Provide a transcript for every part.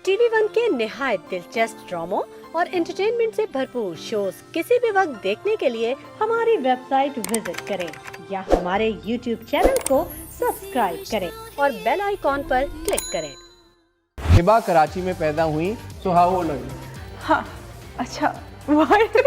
TV1 के निहायत दिलचस्प ड्रामों और एंटरटेनमेंट से भरपूर शोज किसी भी वक्त देखने के लिए हमारी वेबसाइट विजिट करें या हमारे YouTube चैनल को सब्सक्राइब करें और बेल आइकॉन पर क्लिक करें। हिबा कराची में पैदा हुई, so how old are you? हाँ, अच्छा, what?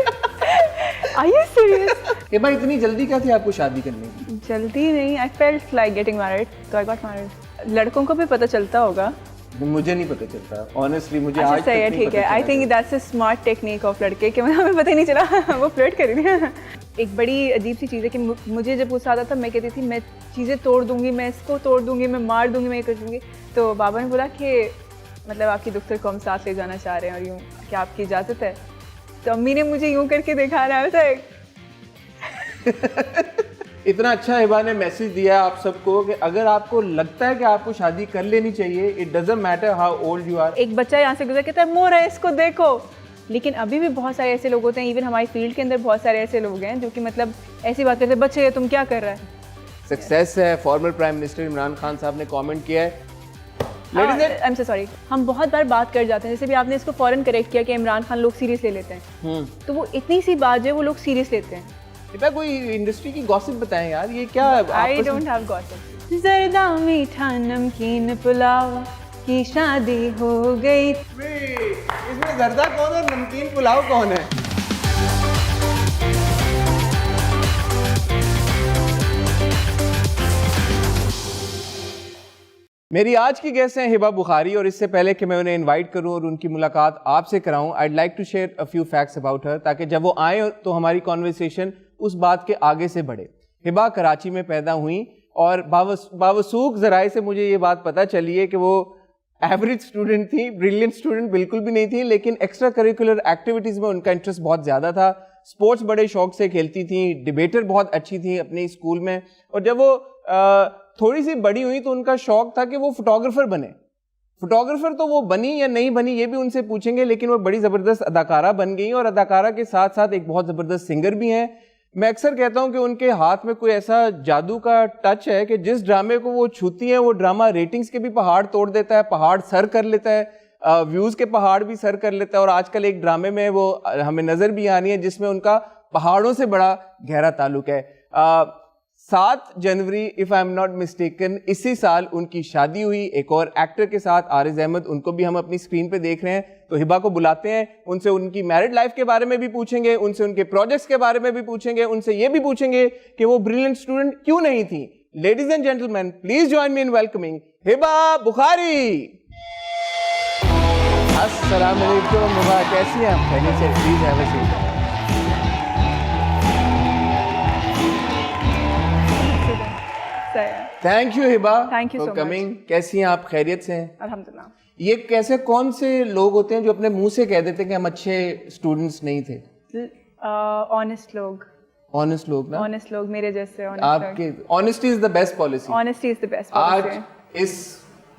Are you serious? Hiba इतनी जल्दी क्या थी आपको शादी करने की? जल्दी नहीं, I felt like getting married, so I got married. लड़कों को भी पता चलता होगा। मुझे नहीं पता चलता, honestly मुझे अच्छा आज सही है, तक नहीं ठीक है। पता I think that's a smart technique of लड़के कि हमें पता ही नहीं चला वो फ्लर्ट कर रही थी। एक बड़ी अजीब सी चीज़ है कि मुझे जब गुस्सा आता था मैं कहती थी मैं चीज़ें तोड़ दूंगी, मैं इसको तोड़ दूंगी, मैं मार दूंगी, मैं ये कर दूंगी। तो बाबा ने बोला कि मतलब आपकी दफ्तर को हम साथ ले जाना चाह रहे हैं और यूँ क्या आपकी इजाज़त है? तो अम्मी ने मुझे यूँ करके देखा रहा था। इतना अच्छा हिबा ने मैसेज दिया आप सबको कि अगर आपको लगता है कि आपको शादी कर लेनी चाहिए, it doesn't matter how old you are. एक बच्चा यहाँ से गुजर कहता है मोर है इसको देखो, लेकिन अभी भी बहुत सारे ऐसे लोग होते हैं, इवन हमारी फील्ड के अंदर बहुत सारे ऐसे लोग हैं जो कि मतलब ऐसी बात करते हैं, बच्चे तुम क्या कर रहा है। सक्सेस है। Former prime minister Imran Khan साहब ने कमेंट किया है। आई एम सो सॉरी, हम बहुत बार बात कर जाते हैं, जैसे भी आपने इसको फौरन करेक्ट किया कि इमरान खान लोग सीरियस ले लेते हैं, तो वो इतनी सी बात जो वो लोग सीरियस लेते हैं। बेटा कोई इंडस्ट्री की गॉसिप बताएं यार, ये क्या? I don't have gossip. जरदा मीठा नमकीन पुलाव की शादी हो गई। इसमें जरदा कौन है, नमकीन पुलाव कौन है? मेरी आज की गेस्ट हैं हिबा बुखारी, और इससे पहले कि मैं उन्हें इनवाइट करूं और उनकी मुलाकात आपसे कराऊं, I'd like to share a few facts about her, ताकि जब वो आए तो हमारी कॉन्वर्सेशन उस बात के आगे से बढ़े। हिबा कराची में पैदा हुई और बावसूख ज़राए से मुझे ये बात पता चली है कि वो एवरेज स्टूडेंट थी, ब्रिलियंट स्टूडेंट बिल्कुल भी नहीं थी, लेकिन एक्स्ट्रा करिकुलर एक्टिविटीज़ में उनका इंटरेस्ट बहुत ज़्यादा था। स्पोर्ट्स बड़े शौक से खेलती थी, डिबेटर बहुत अच्छी थी अपने स्कूल में, और जब वो थोड़ी सी बड़ी हुई तो उनका शौक था कि वो फोटोग्राफर बने। फोटोग्राफर तो वो बनी या नहीं बनी ये भी उनसे पूछेंगे, लेकिन वो बड़ी ज़बरदस्त अदाकारा बन गई और अदाकारा के साथ साथ एक बहुत ज़बरदस्त सिंगर भी हैं। मैं अक्सर कहता हूं कि उनके हाथ में कोई ऐसा जादू का टच है कि जिस ड्रामे को वो छूती हैं वो ड्रामा रेटिंग्स के भी पहाड़ तोड़ देता है, पहाड़ सर कर लेता है, व्यूज़ के पहाड़ भी सर कर लेता है। और आजकल एक ड्रामे में वो हमें नज़र भी आनी है जिसमें उनका पहाड़ों से बड़ा गहरा ताल्लुक है। 7 जनवरी if I am not mistaken इसी साल उनकी शादी हुई एक और एक्टर के साथ, आरिज अहमद। उनको भी हम अपनी स्क्रीन पे देख रहे हैं, तो हिबा को बुलाते हैं, उनसे उनकी मैरिड लाइफ के बारे में भी पूछेंगे, उनसे उनके प्रोजेक्ट्स के बारे में भी पूछेंगे, उनसे ये भी पूछेंगे कि वो ब्रिलियंट स्टूडेंट क्यों नहीं थी। Ladies and gentleman, please join me in welcoming Hiba Bukhari. अस्सलाम वालेकुम हिबा, कैसी हैं आप? Please have a seat. Thank you Hiba for coming. कैसी हैं आप? खैरियत से हैं? अल्हम्दुलिल्लाह। ये कैसे कौन से लोग होते हैं जो अपने मुंह से कह देते हैं कि हम अच्छे स्टूडेंट्स नहीं थे? ऑनेस्ट लोग। ऑनेस्ट लोग ना? ऑनेस्ट लोग, मेरे जैसे ऑनेस्ट। आपके honesty is the best policy. Honesty is the best policy. आज इस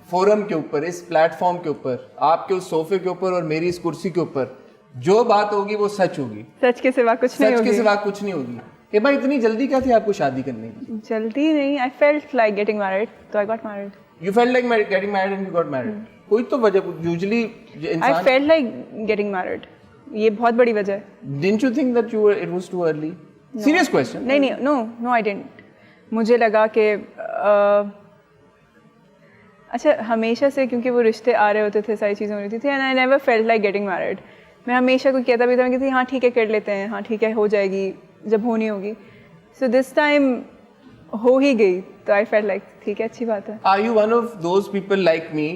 फोरम के ऊपर, इस प्लेटफॉर्म के ऊपर, आपके उस सोफे के ऊपर और मेरी इस कुर्सी के ऊपर जो बात होगी वो सच होगी। सच के सिवा कुछ नहीं होगी। सच के सिवा कुछ नहीं होगी। हिबा इतनी जल्दी क्या थी आपको शादी करने की? जल्दी नहीं, I felt like getting married, so I got married. You felt like getting married and you got married. कोई तो वजह usually इंसान। I felt like getting married. ये बहुत बड़ी वजह है। Didn't you think that it was too early? No. Serious question. नहीं, no, I didn't. मुझे लगा कि अच्छा हमेशा से क्योंकि वो रिश्ते आ रहे होते थे, सारी चीज़ें हो रही थी, and I never felt like getting married. मैं हमेशा कोई कहता भी था, मैं कहती हाँ ठीक है कर लेते हैं, हाँ ठीक है हो जाएगी जब होनी होगी। So this time हो ही गई, तो I felt like ठीक है अच्छी बात है। Are you one of those people like me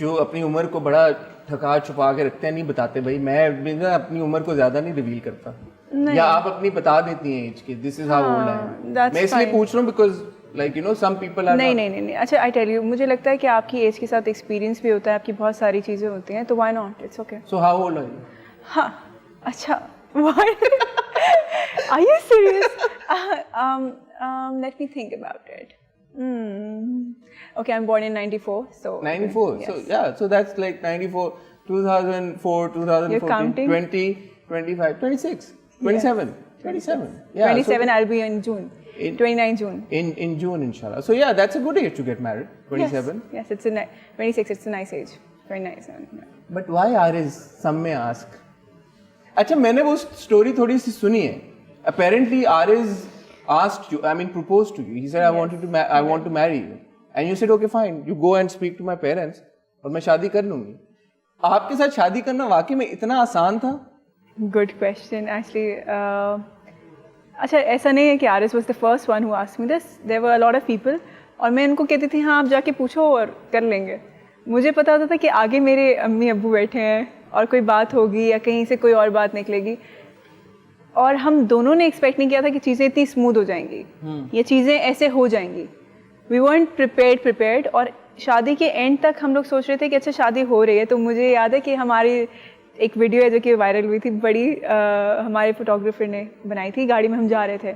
जो अपनी उम्र को बड़ा ठका छुपा के रखते हैं, नहीं बताते? भाई मैं अपनी उम्र को ज्यादा नहीं रिवील करता, या आप अपनी बता देती हैं एज के, this is how old I am? मैं इसलिए पूछ रहा हूँ because like you know some people are नहीं। अच्छा आई टेल यू, मुझे लगता है कि आपकी एज के साथ एक्सपीरियंस भी होता है, आपकी बहुत सारी चीज़ें होती हैं, तो why not, it's okay. So how old are you? हाँ अच्छा Are you serious? Let me think about it. Okay, I'm born in 94, so 94. Yes. So yeah, so that's like 94, 2004, 2014, You're counting? 20, 25, 26, 27, yes. 27. Yeah, 27. So I'll be in June. 29 June. In June, inshallah. So yeah, that's a good age to get married. 27. Yes, it's a 26. It's a nice age. Very nice. But why Aris? Some may ask. अच्छा मैंने वो story थोड़ी सी सुनी है. Apparently Aris asked you, I mean proposed to you. He said I want to marry you. And you said okay fine. You go and speak to my parents. और मैं शादी कर लूँगी. आपके साथ शादी करना वाकई में इतना आसान था? Good question. Actually, अच्छा ऐसा नहीं है कि Aris was the first one who asked me this. There were a lot of people. और मैं उनको कहती थी हाँ आप जाके पूछो और कर लेंगे. मुझे पता होता था कि आगे मेरे अम्मी अब्बू बैठे हैं और कोई बात होगी या कहीं से कोई और बात निकलेगी. और हम दोनों ने एक्सपेक्ट नहीं किया था कि चीज़ें इतनी स्मूथ हो जाएंगी. ये चीज़ें ऐसे हो जाएंगी. We weren't prepared. और शादी के एंड तक हम लोग सोच रहे थे कि अच्छा शादी हो रही है. तो मुझे याद है कि हमारी एक वीडियो है जो कि वायरल हुई थी बड़ी हमारे फोटोग्राफर ने बनाई थी. गाड़ी में हम जा रहे थे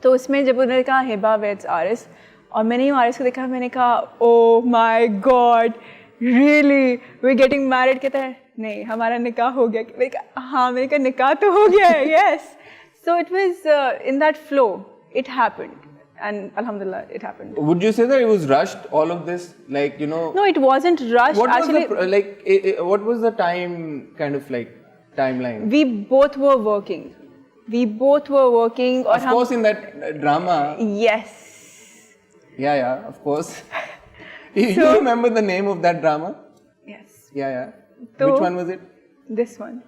तो उसमें जब उन्होंने कहा हिबा वेड्स आरिस और मैंने यूँ आरिस को देखा. मैंने कहा oh my God really we getting married. कहता है नहीं हमारा निकाह हो गया. मैंने कहा हाँ. मैंने कहा निकाह तो हो गया है. Yes. So it was in that flow it happened and alhamdulillah it happened. Would you say that it was rushed, all of this, like you know? No, it wasn't rushed. What actually was what was the time kind of like timeline? We both were working. Of course in that drama. Yes. Yeah, of course. You remember the name of that drama? Yes. Yeah. So, which one was it? This one.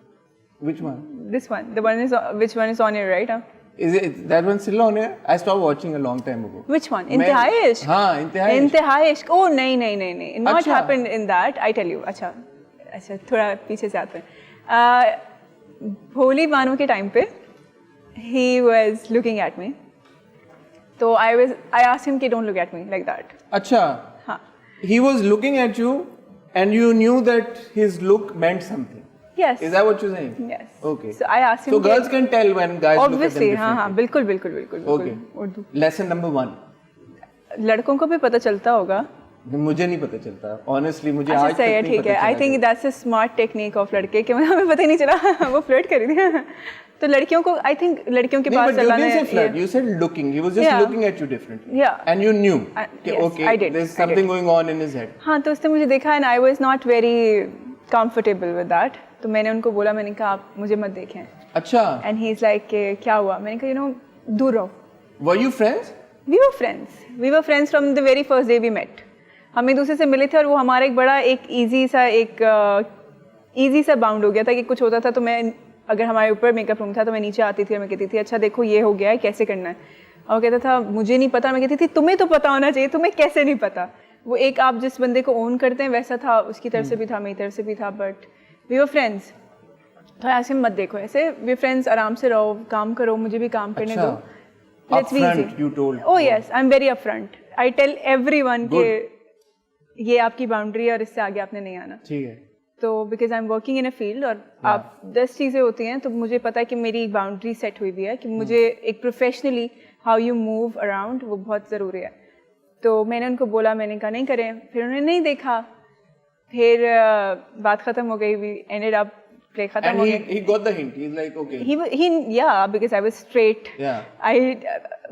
Which one? This one. The one is which one is on here, right? Is it that one still on here? I stopped watching a long time ago. Which one? Intihai Ishq? हाँ, Intihai Ishq. Intihai Ishq. Oh नहीं. Not happened in that. I tell you. अच्छा थोड़ा पीछे से आते हैं. होली बानो के time पे he was looking at me. तो I asked him कि don't look at me like that. अच्छा. हाँ. He was looking at you and you knew that his look meant something. Yes. Is that what you're saying? Yes. Okay. So I asked him. So girls can tell when guys look at them obviously differently. हाँ बिल्कुल. Okay. Urdu. Lesson number 1. लड़कों को भी पता चलता होगा. मुझे नहीं पता चलता. Honestly मुझे अच्छा आज सही है तक नहीं ठीक है. पता I think that's a smart technique of लड़के कि हमें पता ही नहीं चला वो फ्लर्ट कर रही थी. तो लड़कियों को I think लड़कियों के पास चलाना है. You didn't say flirt. You said looking. He was just looking at you differently. Yeah. And you knew. Yes, okay. I did. There's something going on in his head. हाँ तो उसने मुझे देखा and I was not very comfortable with that. तो मैंने उनको बोला. मैंने कहा आप मुझे मत देखें. अच्छा. And he's like क्या हुआ. मैंने कहा you know दूर रहो. Were you friends? We were friends from the very first day we met. हम एक दूसरे से मिले थे और वो हमारा एक बड़ा एक easy सा बाउंड हो गया था कि कुछ होता था तो मैं अगर हमारे ऊपर मेकअप रूम था तो मैं नीचे आती थी और मैं कहती थी अच्छा देखो ये हो गया है कैसे करना है. और वो कहता था मुझे नहीं पता. मैं कहती थी तुम्हें तो पता होना चाहिए तुम्हें कैसे नहीं पता. वो एक आप जिस बंदे को ओन करते हैं वैसा था. उसकी तरफ से भी था मेरी तरफ से भी था. But we were friends. तो ऐसे मत देखो ऐसे. वी फ्रेंड्स आराम से रहो काम करो मुझे भी काम करने दो. Let's be easy. You told. Oh yes, I'm very upfront. I tell everyone कि ये आपकी बाउंड्री है और इससे आगे आपने नहीं आना. ठीक है. तो because I am working in a field और आप 10 चीज़ें होती हैं तो मुझे पता है कि मेरी एक बाउंड्री सेट हुई हुई है कि मुझे एक professionally how you move around वो बहुत ज़रूरी है. तो मैंने उनको बोला. मैंने कहा नहीं करें. फिर उन्होंने नहीं देखा. फिर बात ख़त्म हो गई. We ended up play khatam and ho gaya. he got the hint. He's like okay. He yeah because I was straight. Yeah.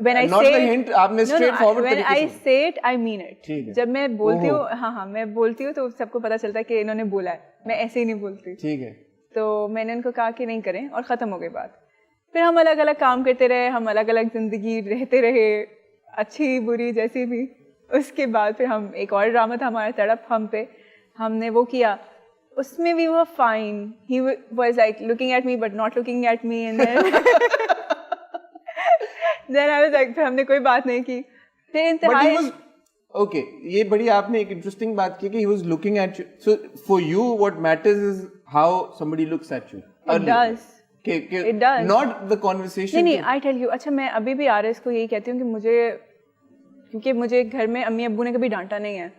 When I not say the hint आपने straight forward when I say it I mean it. ठीक है. जब मैं बोलती हूँ हाँ मैं बोलती हूँ तो सबको पता चलता है कि इन्होंने बोला है. मैं ऐसे ही नहीं बोलती. ठीक है. तो मैंने उनको कहा कि नहीं करें और ख़त्म हो गई बात. फिर हम अलग अलग काम करते रहे. हम अलग अलग ज़िंदगी रहते रहे अच्छी बुरी जैसी भी. उसके बाद फिर हम एक और ड्रामा था हमारा तड़प हम पे. हमने वो किया. उसमें we were fine. He was like looking at me but not looking at me and then I was like फिर हमने कोई बात नहीं की. फिर इंतहाई. Okay, ये बड़ी आपने एक interesting बात की कि he was looking at you. So for you what matters is how somebody looks at you. It does. It does. Not the conversation. नहीं I tell you. अच्छा मैं अभी भी आरिस को यही कहती हूँ कि मुझे क्योंकि मुझे घर में अम्मी अब्बू ने कभी डांटा नहीं है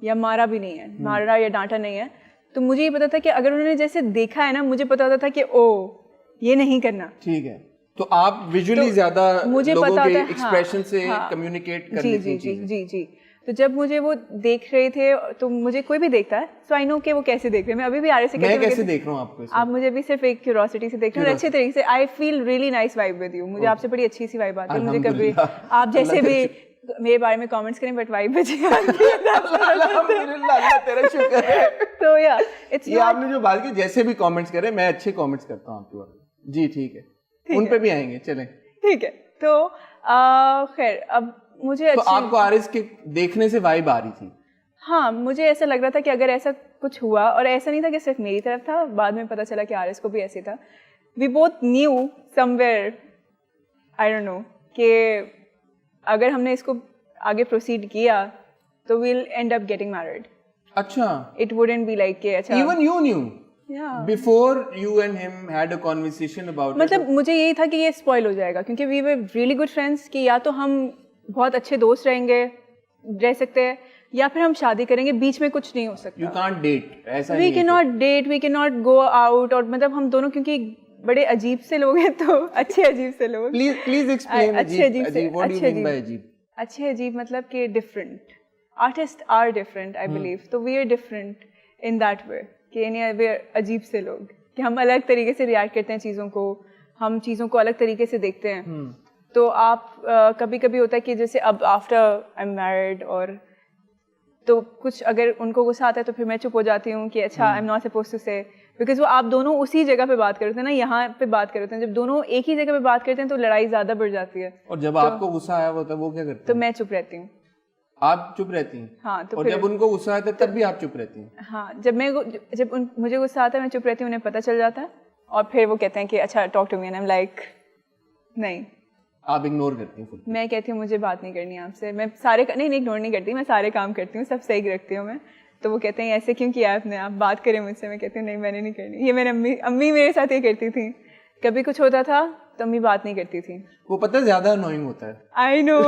या मारा भी नहीं है. मारा या डांटा नहीं है. तो मुझे ये पता था कि अगर उन्होंने जैसे देखा है ना मुझे पता होता था कि ओ ये नहीं करना. ठीक है. तो आप विजुअली तो ज्यादा लोगों के एक्सप्रेशन से कम्युनिकेट कर लेती हैं. जी. तो जब मुझे वो देख रहे थे तो मुझे कोई भी देखता है सो आई नो कि वो कैसे देख रहे हैं. मैं अभी भी आरिस से मैं कैसे देख रहा हूँ आपको. आप मुझे भी सिर्फ एक क्यूरियोसिटी से देख रहे हैं अच्छे तरीके से. I feel really nice vibe with you. मुझे आपसे बड़ी अच्छी सी वाइब आती है. मुझे कभी आप जैसे भी मेरे बारे में कमेंट्स करें बट वाइब अच्छी आती है। अल्हम्दुलिल्लाह, अल्लाह तेरा शुक्र है। तो या इट्स ये आपने जो बात की, जैसे भी कमेंट्स करे, मैं अच्छे कमेंट्स करता हूँ आपके बारे में। जी ठीक है, उन पे भी आएंगे, चलें। ठीक है। तो खैर अब मुझे तो आपको आरिस के देखने से वाइब आ रही थी? हाँ, मुझे ऐसा लग रहा था कि अगर ऐसा कुछ हुआ, और ऐसा नहीं था कि सिर्फ मेरी तरफ था, बाद में पता चला कि आरिस को भी ऐसे था। We both knew somewhere, I don't know, कि अगर हमने इसको आगे प्रोसीड किया तो we'll end up getting married. अच्छा, It wouldn't be like कि अच्छा even you knew yeah. before you and him had a conversation about मतलब it? मुझे यही था कि ये स्पॉइल हो जाएगा, क्योंकि we were really good friends, कि या तो हम बहुत अच्छे दोस्त रह सकते हैं, या फिर हम शादी करेंगे, बीच में कुछ नहीं हो सकता। You can't date, ऐसा We नहीं है। cannot date, we cannot go out, और मतलब हम दोनों क्योंकि बड़े अजीब से लोग हैं, तो अच्छे अजीब से लोग। Please explain अच्छे अजीब से, what do you अच्छे mean by अजीब। अजीब? अच्छे अजीब मतलब कि different artist are different, I believe. तो we are different in that way, कि यानी वी आर अजीब से लोग, कि हम अलग तरीके से रिएक्ट करते हैं चीज़ों को, हम चीज़ों को अलग तरीके से देखते हैं। तो आप कभी कभी होता है कि जैसे अब आफ्टर आई एम मैरिड, और तो कुछ अगर उनको गुस्सा आता है तो फिर मैं चुप हो जाती हूँ कि अच्छा I am not suppose to say, because वो आप दोनों उसी जगह पे बात करते हैं ना, यहाँ पे बात करते हैं। जब दोनों एक ही जगह पे बात करते हैं तो लड़ाई ज़्यादा बढ़ जाती है। और जब आपको गुस्सा आया होता है वो क्या करते तो हैं? मैं चुप रहती हूँ। आप चुप रहती हैं? हाँ, तो और फिर जब उनको गुस्सा आता है तब भी आप चुप रहती हैं? हाँ, मुझे गुस्सा आता है मैं चुप रहती हूँ, उन्हें पता चल जाता है, और फिर वो कहते हैं कि अच्छा talk to me, and I am like नहीं। आप इग्नोर करती हैं? मैं कहती हूँ मुझे बात नहीं करनी आपसे, मैं सारे नहीं इग्नोर नहीं करती, मैं सारे काम करती हूँ, सब सही रखती हूँ मैं। तो वो कहते हैं ऐसे क्यों किया आपने, आप बात करें मुझसे। मैं कहती हूँ नहीं मैंने नहीं करनी। ये मेरी अम्मी मेरे साथ ये करती थी, कभी कुछ होता था तो अम्मी बात नहीं करती थी। वो पता है ज्यादा अनोइंग होता है। I know,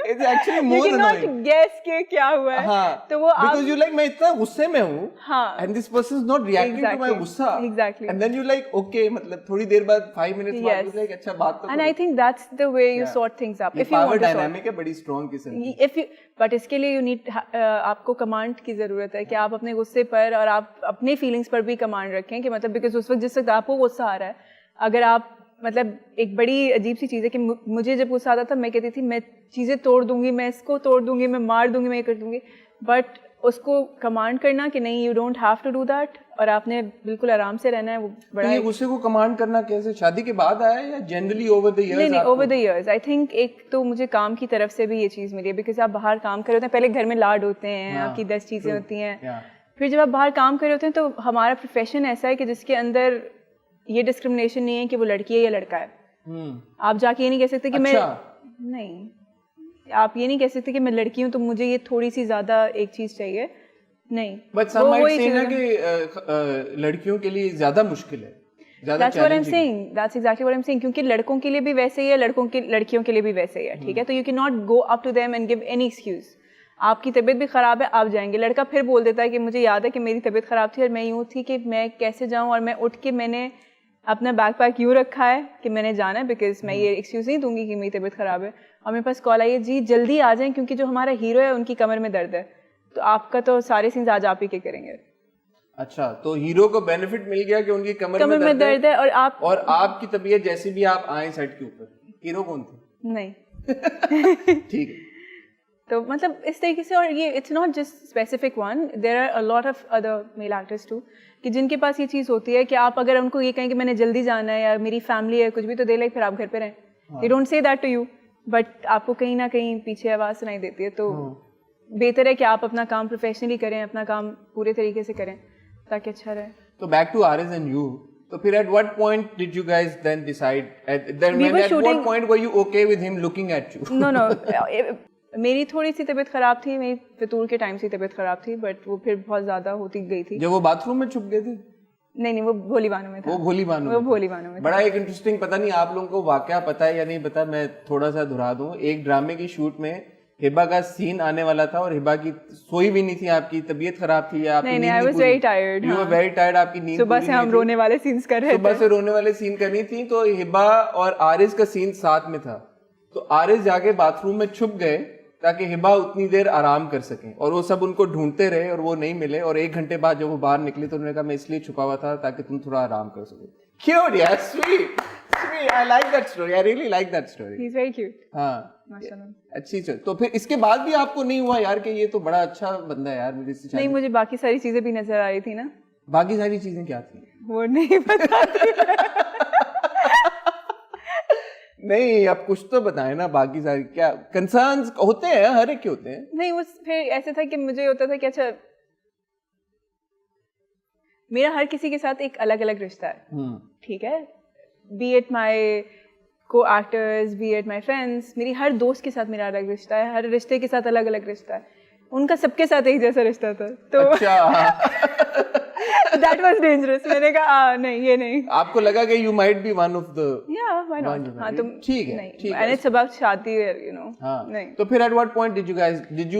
It's actually more annoying. Guess के क्या हुआ है। हाँ, तो वो because you like मैं इतना गुस्से में हूँ, हाँ, and this person is not reacting to my गुस्सा, exactly, and then you like okay, मतलब थोड़ी देर बाद 5 minutes बाद you like अच्छा बात तो and I think that's the way you sort things up. If you want to dynamic है बड़ी strong किस्म की। If you, but इसके लिए you need आपको कमांड की जरूरत है, कि आप अपने गुस्से पर और आप अपने फीलिंग्स पर भी कमांड रखें, कि मतलब बिकॉज उस वक्त जिस वक्त आपको गुस्सा आ रहा है, अगर आप मतलब एक बड़ी अजीब सी चीज़ है कि मुझे जब गुस्सा आता था मैं कहती थी मैं चीज़ें तोड़ दूंगी, मैं इसको तोड़ दूंगी, मैं मार दूंगी, मैं ये कर दूंगी, बट उसको कमांड करना कि नहीं you don't have to do that, और आपने बिल्कुल आराम से रहना है, वो बड़ा ये गुस्से को कमांड करना कैसे शादी के बाद आया या जनरली ओवर द इयर्स? नहीं over the years. I think एक तो मुझे काम की तरफ से भी ये चीज़ मिली है, बिकॉज आप बाहर काम कर रहे होते हैं, पहले घर में लाड होते हैं, आपकी 10 चीज़ें होती हैं, फिर जब आप बाहर काम कर रहे होते हैं तो हमारा प्रोफेशन ऐसा है कि जिसके अंदर ये डिस्क्रिमिनेशन नहीं है कि वो लड़की है या लड़का है। आप जाके ये नहीं कह सकते कि मैं नहीं, आप ये नहीं कह सकते कि मैं लड़की हूँ तो मुझे ये थोड़ी सी ज्यादा एक चीज चाहिए, नहीं। बट सम माइट से ना कि लड़कियों के लिए ज्यादा मुश्किल है, ज्यादा That's what I'm saying. That's exactly what I'm saying. क्योंकि लड़कों के लिए भी वैसे ही है, लड़कियों के लिए भी वैसे ही है, ठीक है। तो you cannot go up to them and give any excuse. आपकी तबीयत भी खराब है, आप जाएंगे, लड़का फिर बोल देता है कि मुझे याद है कि मेरी तबीयत खराब थी और मैं यूँ थी कि मैं कैसे जाऊँ, और मैं उठ के मैंने अपना बैग पैक यूँ रखा है कि मैंने जाना है, बिकॉज मैं ये एक्सक्यूज नहीं दूंगी कि मेरी तबीयत खराब है। और मेरे पास कॉल आई है जी जल्दी आ जाएं, क्योंकि जो हमारा हीरो है उनकी कमर में दर्द है, तो आपका तो सारे सीन्स आज आप ही के करेंगे। अच्छा, तो हीरो को बेनिफिट मिल गया कि उनकी कमर में दर्द है, और आपकी तबीयत जैसी भी आप आए सेट के ऊपर, हीरो कौन थे? नहीं ठीक है। तो मतलब इस तरीके से, और ये it's not just specific one, there are a lot of other male actors too, कि जिनके पास ये चीज़ होती है कि आप अगर उनको ये कहें कि मैंने जल्दी जाना है या मेरी फैमिली है कुछ भी, तो दे लाइक फिर आप घर पे रहें, they don't say that to you, but आपको कहीं ना कहीं पीछे आवाज़ सुनाई देती है। तो बेहतर है कि आप अपना काम प्रोफेशनली करें, अपना काम पूरे तरीके से करें ताकि अच्छा रहे। तो back to Aaris and you, तो फिर at what point did you guys then decide at what point were you okay with him looking at you? No, मेरी थोड़ी सी तबीयत खराब थी, मेरी फितूर के टाइम से तबीयत खराब थी, बट वो फिर बहुत ज्यादा होती गई थी। जब वो बाथरूम में छुप गए थे? नहीं वो भोली बानों में था। वो भोली बानों में बड़ा एक इंटरेस्टिंग, पता नहीं आप लोगों को वाकया पता है या नहीं पता, मैं थोड़ा सा दोहरा दूं। एक ड्रामे की शूट में हिबा का सीन आने वाला था और हिबा की सोई भी नहीं थी, आपकी तबीयत खराब थी या आपकी नींद I was very tired, you were very tired, आपकी नींद सुबह से हम रोने वाले सीन्स कर रहे थे, सुबह से रोने वाले सीन करनी थी, तो हिबा और आरिस का सीन साथ में था, तो आरिस जाके बाथरूम में छुप गए ताकि हिबा उतनी देर आराम कर सके, और वो सब उनको ढूंढते रहे और वो नहीं मिले, और 1 घंटे बाद जब वो बाहर निकले तो उन्होंने कहा मैं इसलिए छुपा हुआ था ताकि तुम थोड़ा आराम कर सको। क्यों यार, स्वीट नहीं, I like that story. I really like that story. He's very cute. हाँ, माशाल्लाह। अच्छी चल। तो फिर इसके बाद भी आपको नहीं हुआ यार कि ये तो बड़ा अच्छा बंदा है यार, मुझे इससे नहीं, शादी। मुझे बाकी सारी चीजें भी नजर आ रही थी ना, बाकी सारी चीजें क्या थी? वो नहीं बताती। नहीं, आप कुछ तो बताएं ना, बाकी सारी क्या कंसर्न्स होते हैं, हर एक के होते हैं। नहीं, वो फिर ऐसे था कि मुझे होता था कि अच्छा, मेरा हर किसी के साथ एक अलग अलग रिश्ता है, ठीक है, बी इट माई को actors, B it my friends, मेरी हर दोस्त के साथ मेरा अलग रिश्ता है, हर रिश्ते के साथ अलग अलग रिश्ता है, उनका सबके साथ एक जैसा रिश्ता था। तो अच्छा। That was dangerous. मैंने कहा नहीं, ये नहीं। आपको लगा कि you might be one of the, या व्हाई नॉट। हाँ, तुम ठीक है, ठीक है। एंड इट्स अबाउट शादी, यू नो। हाँ, नहीं, तो फिर at what point did you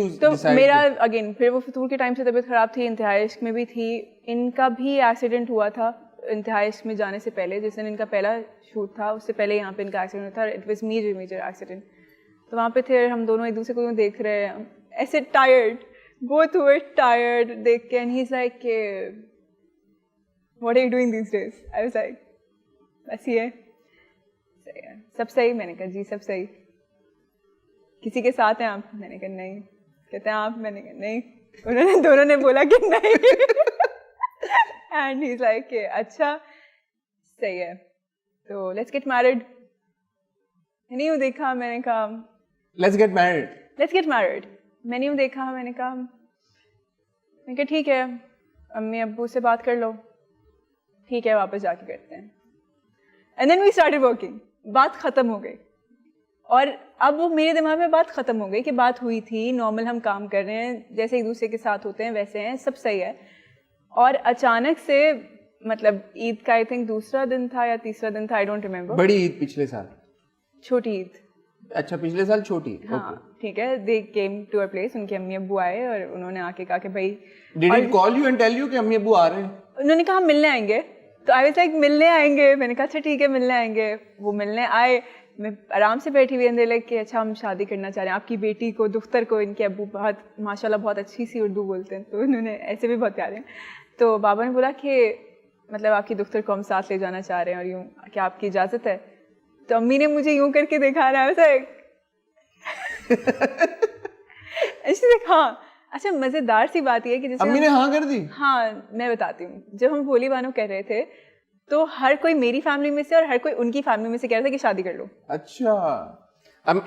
तो डिसाइड? मेरा अगेन फिर वो फितूर के टाइम से तबीयत खराब थी, इंतहाई इश्क में भी थी, इनका भी एक्सीडेंट हुआ था इंतहाई इश्क में जाने से पहले, जिस दिन इनका पहला शूट था उससे पहले यहाँ पे इनका एक्सीडेंट था। It was major accident. तो वहाँ पे थे हम दोनों एक दूसरे को यूँ देख रहे हैं, ऐसे टायर्ड, बोथ वर टायर्ड देख के, and he is like what are you doing these days? I was like बस ये सही है, सब सही। मैंने कहा जी सब सही। किसी के साथ हैं आप? मैंने कहा नहीं। कहते हैं आप? मैंने कहा नहीं। उन्होंने दोनों ने बोला कि नहीं। एंड ही इज लाइक अच्छा सही है, तो लेट्स गेट मैरिड। मैंने यूँ देखा, मैंने कहा let's get married. Let's get married. मैंने यूँ देखा, मैंने कहा ठीक है, अम्मी अब्बू से बात कर लो, ठीक है, वापस जाके करते हैं। And then we started working. बात खत्म हो गई, और अब वो मेरे दिमाग में बात खत्म हो गई कि बात हुई थी, नॉर्मल हम काम कर रहे हैं, जैसे एक दूसरे के साथ होते हैं वैसे हैं, सब सही है। और अचानक से मतलब ईद का आई थिंक दूसरा दिन था या तीसरा दिन था, आई डोंट रिमेम्बर। बड़ी ईद पिछले साल? छोटी ईद। अच्छा, पिछले साल छोटी। हाँ, ठीक है। दे केम टू अ प्लेस, उनके अम्मी अब्बू आए और उन्होंने आके कहा कि भाई, did he call you and tell you कि अम्मी अब्बू आ रहे हैं? उन्होंने कहा मिलने आएंगे। तो आई वाज लाइक मिलने आएंगे? मैंने कहा अच्छा ठीक है, मिलने आएंगे। वो मिलने आए, मैं आराम से बैठी हुई अंदर कि अच्छा हम शादी करना चाह रहे हैं, आपकी बेटी को, दुख्तर को, इनके अब्बू बहुत माशाल्लाह बहुत अच्छी सी उर्दू बोलते हैं, तो उन्होंने ऐसे भी बहुत प्यारे हैं। तो बाबा ने बोला कि मतलब आपकी दुख्तर को हम साथ ले जाना चाह रहे हैं और यूँ, क्या आपकी इजाज़त है? तो अम्मी ने मुझे यूँ करके देखा रहा है ऐसे। हाँ, अच्छा मज़ेदार सी बात यह है कि जैसे अम्मी ने हाँ कर दी? हाँ, मैं बताती हूँ। जब हम भोली बानो कह रहे थे तो हर कोई मेरी फैमिली में से और हर कोई उनकी फैमिली में से कह रहा था कि शादी कर लो। अच्छा,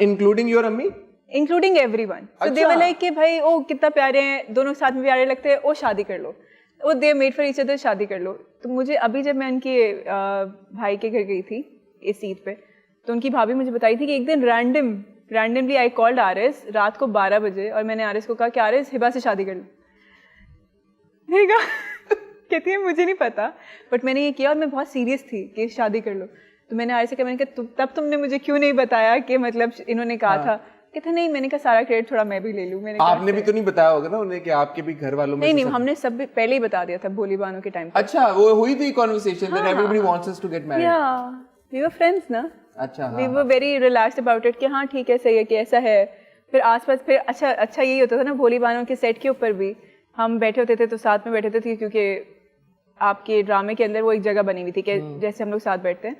इंक्लूडिंग योर अम्मी? Including everyone. So they were like कि भाई ओ कितना प्यारे हैं, दोनों साथ में प्यारे लगते हैं, ओ शादी कर लो, ओ they made for each other, शादी कर लो। तो मुझे अभी जब मैं उनके भाई के घर गई थी इस ईद पे, तो उनकी भाभी मुझे बताई थी कि एक दिन रैंडमली आई कॉल्ड आरिस रात को 12 बजे, और मैंने आरिस को कहा कि आरिस हिबा से शादी कर लो। नहीं कहा, कहती है मुझे नहीं पता, बट मैंने ये किया और मैं बहुत सीरियस थी कि शादी कर लो। तो मैंने आरिस से कहा, मैंने कहा तब तुमने मुझे क्यों नहीं बताया कि मतलब इन्होंने कहा था? कहते नहीं, मैंने कहा सारा क्रेडिट थोड़ा मैं भी ले लूँ। मैंने आपने भी तो नहीं बताया होगा ना उन्हें कि आपके भी घर वालों में? नहीं, हमने सब पहले ही बता दिया था भोली बानो के टाइम पे। अच्छा, वो हुई थी conversation that everybody wants us to get married? या वी वर फ्रेंड्स ना। अच्छा, we were very relaxed about it कि हाँ ठीक है, सही है कि ऐसा है। फिर आसपास फिर अच्छा यही होता था ना, भोली बानो के सेट के ऊपर भी हम बैठे होते थे, तो साथ में बैठे होते थे, क्योंकि आपके ड्रामे के अंदर वो एक जगह बनी हुई थी कि जैसे हम लोग साथ बैठते हैं,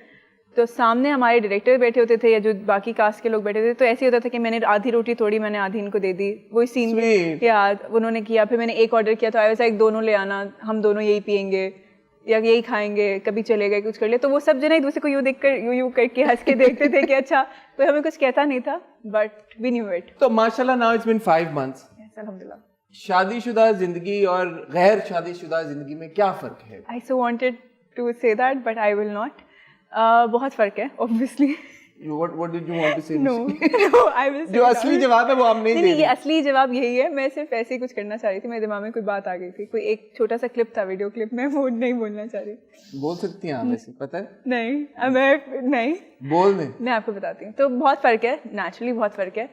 तो सामने हमारे डायरेक्टर बैठे होते थे या जो बाकी कास्ट के लोग बैठे थे, तो ऐसे ही होता था कि मैंने आधी रोटी तोड़ी, मैंने आधी इनको दे दी, वही सीन याद उन्होंने किया। फिर मैंने एक ऑर्डर किया, तो आई वाज लाइक दोनों ले आना, हम दोनों यही पियेंगे या यही खाएंगे, कभी चले गए कुछ कर ले। तो वो सब जो है एक दूसरे को यूँ देख कर यूँ करके हंस के देखते थे कि अच्छा कोई हमें कुछ कहता नहीं था, बट वी न्यू इट। तो माशाल्लाह नाउ इट्स बीन 5 मंथ्स। अल्हम्दुलिल्लाह। शादीशुदा जिंदगी और गैर शादीशुदा जिंदगी में क्या फर्क है? I so wanted to say that but I will not. बहुत फर्क है obviously. What did you want to say? No, I will say जो असली जवाब है वो आप नहीं दे नहीं, रही। ये असली जवाब यही है। मैं सिर्फ ऐसे ही कुछ करना चाह रही थी, मेरे दिमाग में कोई बात आ गई थी, कोई एक छोटा सा क्लिप था, वीडियो क्लिप, मैं वो नहीं बोलना चाह रही। बोल सकती हैं आप वैसे, पता है? नहीं, मैं नहीं बोल दें। मैं आपको बताती हूँ। तो बहुत फ़र्क है, नेचुरली बहुत फ़र्क है।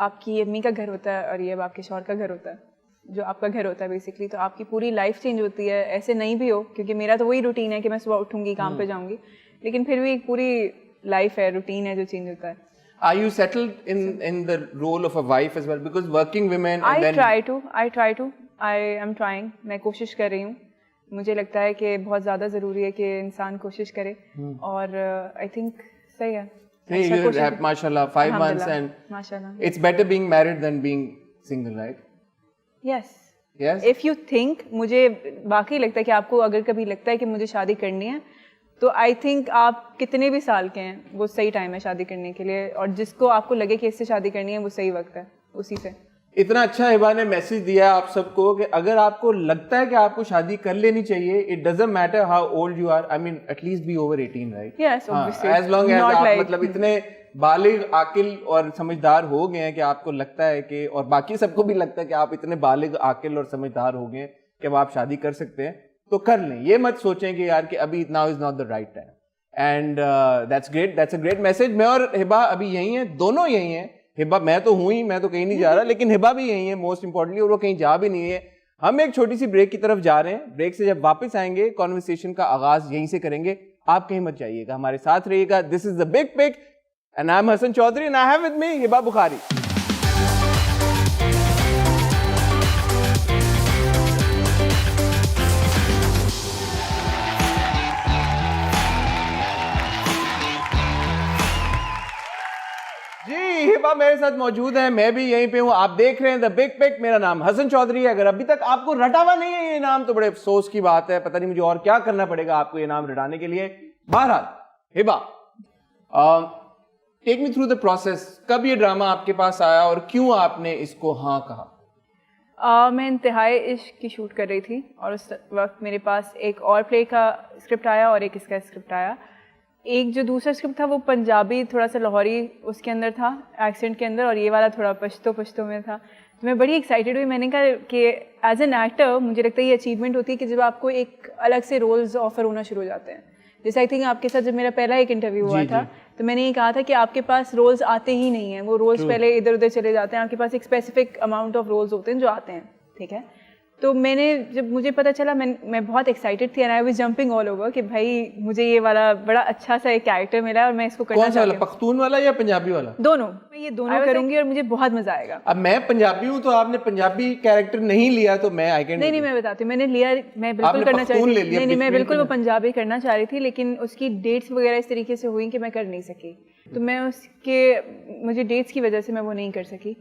आपकी अम्मी का घर होता है और ये अब आपके शौहर का घर होता है, जो आपका घर होता है बेसिकली। तो आपकी पूरी लाइफ चेंज होती है, ऐसे नहीं भी हो, क्योंकि मेरा तो वही रूटीन है कि मैं सुबह उठूंगी, काम पे जाऊंगी, लेकिन फिर भी एक पूरी लाइफ है, रूटीन है जो चेंज होता है। Are you settled in the role of a wife as well? Because working women and I try to. I am trying. मैं कोशिश कर रही हूँ। मुझे लगता है कि बहुत ज़्यादा ज़रूरी है कि इंसान कोशिश करे और आई थिंक सही है। Hey, अच्छा you कोशिश- have, mashallah, 5 months अल्हम्दुलिल्लाह, and माशाल्लाह। it's better being married than being single, right? Yes. Yes? If you think, मुझे वाकई लगता है कि आपको अगर कभी लगता है कि मुझे शादी करनी है तो आई थिंक आप कितने भी साल के हैं वो सही टाइम है शादी करने के लिए, और जिसको आपको लगे कि इससे शादी करनी है वो सही वक्त है उसी से। इतना अच्छा हिबा ने मैसेज दिया आप सबको कि अगर आपको लगता है कि आपको शादी कर लेनी चाहिए, it doesn't matter how old you are, I mean at least be over 18, right? Yes, obviously. एज लॉन्ग एज Not आप like- मतलब इतने बालिग, आकिल और समझदार हो गए हैं कि आपको लगता है कि, और बाकी सबको भी लगता है कि आप इतने बालिग, आकिल और समझदार हो गए हैं कि अब आप शादी कर सकते हैं, तो कर लें। ये मत सोचें कि यार कि अभी now is not the right time. And that's great, that's a great message. मैं और हिबा अभी यही हैं, दोनों यही हैं। हिबा, मैं तो हूं ही, मैं तो कहीं नहीं जा रहा, लेकिन हिबा भी यही है मोस्ट इंपॉर्टेंटली, और वो कहीं जा भी नहीं है। हम एक छोटी सी ब्रेक की तरफ जा रहे हैं। ब्रेक से जब वापस आएंगे कॉन्वर्सेशन का आगाज यहीं से करेंगे। आप कहीं मत जाइएगा, हमारे साथ रहिएगा। This is the big pic and I am Hasan Chaudhry and I have with me Hiba Bukhari. जी, हिबा मेरे साथ मौजूद है, मैं भी यहीं पे हूँ। आप देख रहे हैं द बिग पिक। मेरा नाम हसन चौधरी है। अगर अभी तक आपको रटा हुआ नहीं है ये नाम तो बड़े अफसोस की बात है। पता नहीं मुझे और क्या करना पड़ेगा आपको ये नाम रटाने के लिए। बहरहाल Hiba, take me through the process. कब ये ड्रामा आपके पास आया और क्यों आपने इसको हाँ कहा? मैं इंतहाई इश्क की शूट कर रही थी और उस वक्त मेरे पास एक और प्ले का स्क्रिप्ट आया और एक इसका स्क्रिप्ट आया। एक जो दूसरा स्क्रिप्ट था वो पंजाबी, थोड़ा सा लाहौरी उसके अंदर था, एक्सेंट के अंदर, और ये वाला थोड़ा पश्तो में था। तो मैं बड़ी एक्साइटेड हुई। मैंने कहा कि एज एन एक्टर मुझे लगता है ये अचीवमेंट होती है कि जब आपको एक अलग से रोल्स ऑफर होना शुरू हो जाते हैं। जैसे आई थिंक आपके साथ जब मेरा पहला एक इंटरव्यू हुआ था तो मैंने ये कहा था कि आपके पास रोल्स आते ही नहीं हैं, वो रोल्स पहले इधर उधर चले जाते हैं, आपके पास एक स्पेसिफिक अमाउंट ऑफ रोल्स होते हैं जो आते हैं, ठीक है। तो मैंने, जब मुझे पता चला, मैं बहुत एक्साइटेड थी and I was jumping all over कि भाई मुझे ये वाला बड़ा अच्छा सा एक कैरेक्टर मिला है और मैं इसको करना कौन सा वाला, चाहती हूँ। पख्तून वाला या पंजाबी वाला? दोनों, मैं ये दोनों करूंगी और मुझे बहुत मजा आएगा। अब मैं पंजाबी हूँ तो आपने पंजाबी कैरेक्टर नहीं लिया तो मैं आई कैन नहीं, मैं बताती हूँ, मैंने लिया, मैं बिल्कुल करना चाह रही थी। नहीं, मैं बिल्कुल वो पंजाबी करना चाह रही थी, लेकिन उसकी डेट्स वगैरह इस तरीके से हुई कि मैं कर नहीं सकी। तो मैं मुझे डेट्स की वजह से मैं वो नहीं कर सकी।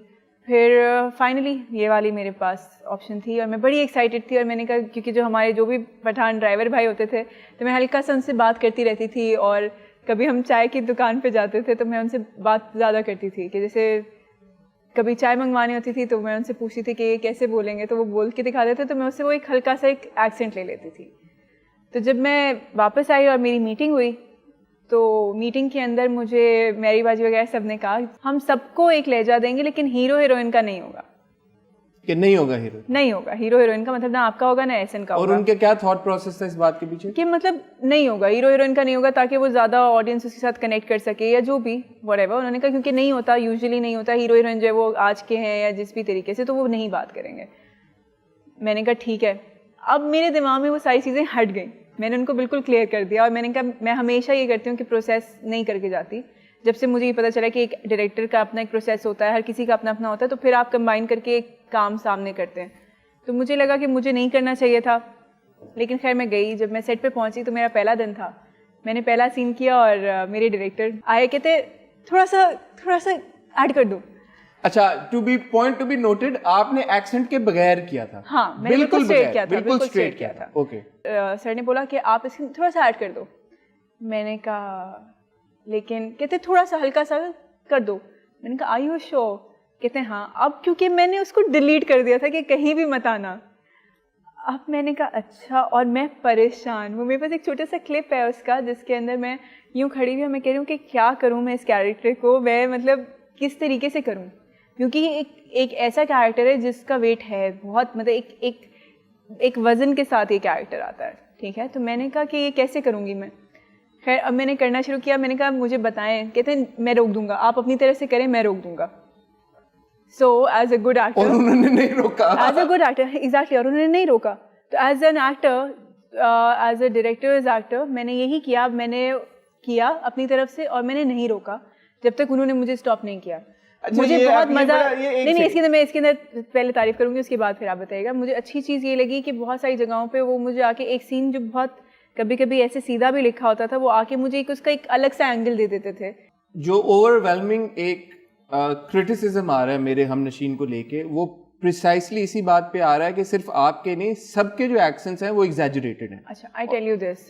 फिर फाइनली ये वाली मेरे पास ऑप्शन थी और मैं बड़ी एक्साइटेड थी। और मैंने कहा, क्योंकि जो भी पठान ड्राइवर भाई होते थे तो मैं हल्का सा उनसे बात करती रहती थी, और कभी हम चाय की दुकान पे जाते थे तो मैं उनसे बात ज़्यादा करती थी कि जैसे कभी चाय मंगवानी होती थी तो मैं उनसे पूछती थी कि ये कैसे बोलेंगे, तो वो बोल के दिखा देते, तो मैं उससे वो एक हल्का सा एक एक्सेंट ले लेती थी। तो जब मैं वापस आई और मेरी मीटिंग हुई तो मीटिंग के अंदर मुझे मेरी बाजी वगैरह सब ने कहा हम सबको एक लहजा देंगे लेकिन हीरो हीरोइन का नहीं होगा। कि नहीं होगा हीरो? नहीं होगा हीरो हीरोइन का, मतलब ना आपका होगा ना एहसन का और होगा। उनके क्या थॉट प्रोसेस था इस बात के पीछे? कि मतलब नहीं होगा, हीरो हीरोइन का नहीं होगा ताकि वो ज़्यादा ऑडियंस उसके साथ कनेक्ट कर सके या जो भी व्हाटएवर। उन्होंने कहा क्योंकि नहीं होता, यूजुअली नहीं होता, हीरो हीरोइन जो है वो आज के हैं या जिस भी तरीके से, तो वो नहीं बात करेंगे। मैंने कहा ठीक है। अब मेरे दिमाग में वो सारी चीज़ें हट गई, मैंने उनको बिल्कुल क्लियर कर दिया और मैंने कहा मैं हमेशा ये करती हूँ कि प्रोसेस नहीं करके जाती। जब से मुझे ये पता चला कि एक डायरेक्टर का अपना एक प्रोसेस होता है, हर किसी का अपना अपना होता है, तो फिर आप कंबाइन करके एक काम सामने करते हैं। तो मुझे लगा कि मुझे नहीं करना चाहिए था, लेकिन खैर मैं गई। जब मैं सेट पे पहुंची तो मेरा पहला दिन था, मैंने पहला सीन किया और मेरे डायरेक्टर आए, कहते थोड़ा सा ऐड कर दो। अच्छा, टू बी नोटेड, आपने एक्सेंट के बगैर किया था? हाँ, मैंने बिल्कुल स्ट्रेट किया था, बिल्कुल स्ट्रेट किया था। ओके। सर ने बोला कि आप इसमें थोड़ा सा ऐड कर दो। मैंने कहा लेकिन, कहते थोड़ा सा हल्का सा कर दो। मैंने कहा आर यू श्योर? कहते हैं हाँ। अब क्योंकि मैंने उसको डिलीट कर दिया था कि कहीं भी मत आना। अब मैंने कहा अच्छा, और मैं परेशान। वो मेरे पास एक छोटा सा क्लिप है उसका जिसके अंदर मैं यूँ खड़ी हुई, मैं कह रही हूँ कि क्या करूँ मैं इस कैरेक्टर को, मैं मतलब किस तरीके से करूँ, क्योंकि एक ऐसा कैरेक्टर है जिसका वेट है बहुत, मतलब एक वज़न के साथ ये कैरेक्टर आता है, ठीक है। तो मैंने कहा कि ये कैसे करूँगी मैं। खैर अब मैंने करना शुरू किया। मैंने कहा मुझे बताएं। कहते हैं मैं रोक दूंगा, आप अपनी तरह से करें, मैं रोक दूंगा। So as a good actor, और उन्होंने नहीं रोका। As a good actor, exactly, और उन्होंने नहीं रोका। तो as an actor, as a director, as actor, मैंने यही किया। मैंने किया अपनी तरफ से और मैंने नहीं रोका जब तक उन्होंने मुझे स्टॉप नहीं किया। अच्छा, मुझे ये बहुत आपने मजा बड़ा- ये एक नहीं second। मैं इसके अंदर पहले तारीफ करूंगी, उसके बाद फिर आप बताइएगा। मुझे अच्छी चीज़ ये लगी कि बहुत सारी जगहों पे वो मुझे आके एक सीन जो बहुत कभी कभी ऐसे सीधा भी लिखा होता था, वो आके मुझे एक उसका एक अलग सा एंगल दे देते थे। जो ओवरवेलमिंग एक क्रिटिसिज्म आ रहा है मेरे हमनशीन को लेके, वो प्रिसाइसली इसी बात पे आ रहा है कि सिर्फ आपके नहीं, सबके जो एक्सेंट्स हैं वो एग्जैजुरेटेड हैं। अच्छा, I tell you this,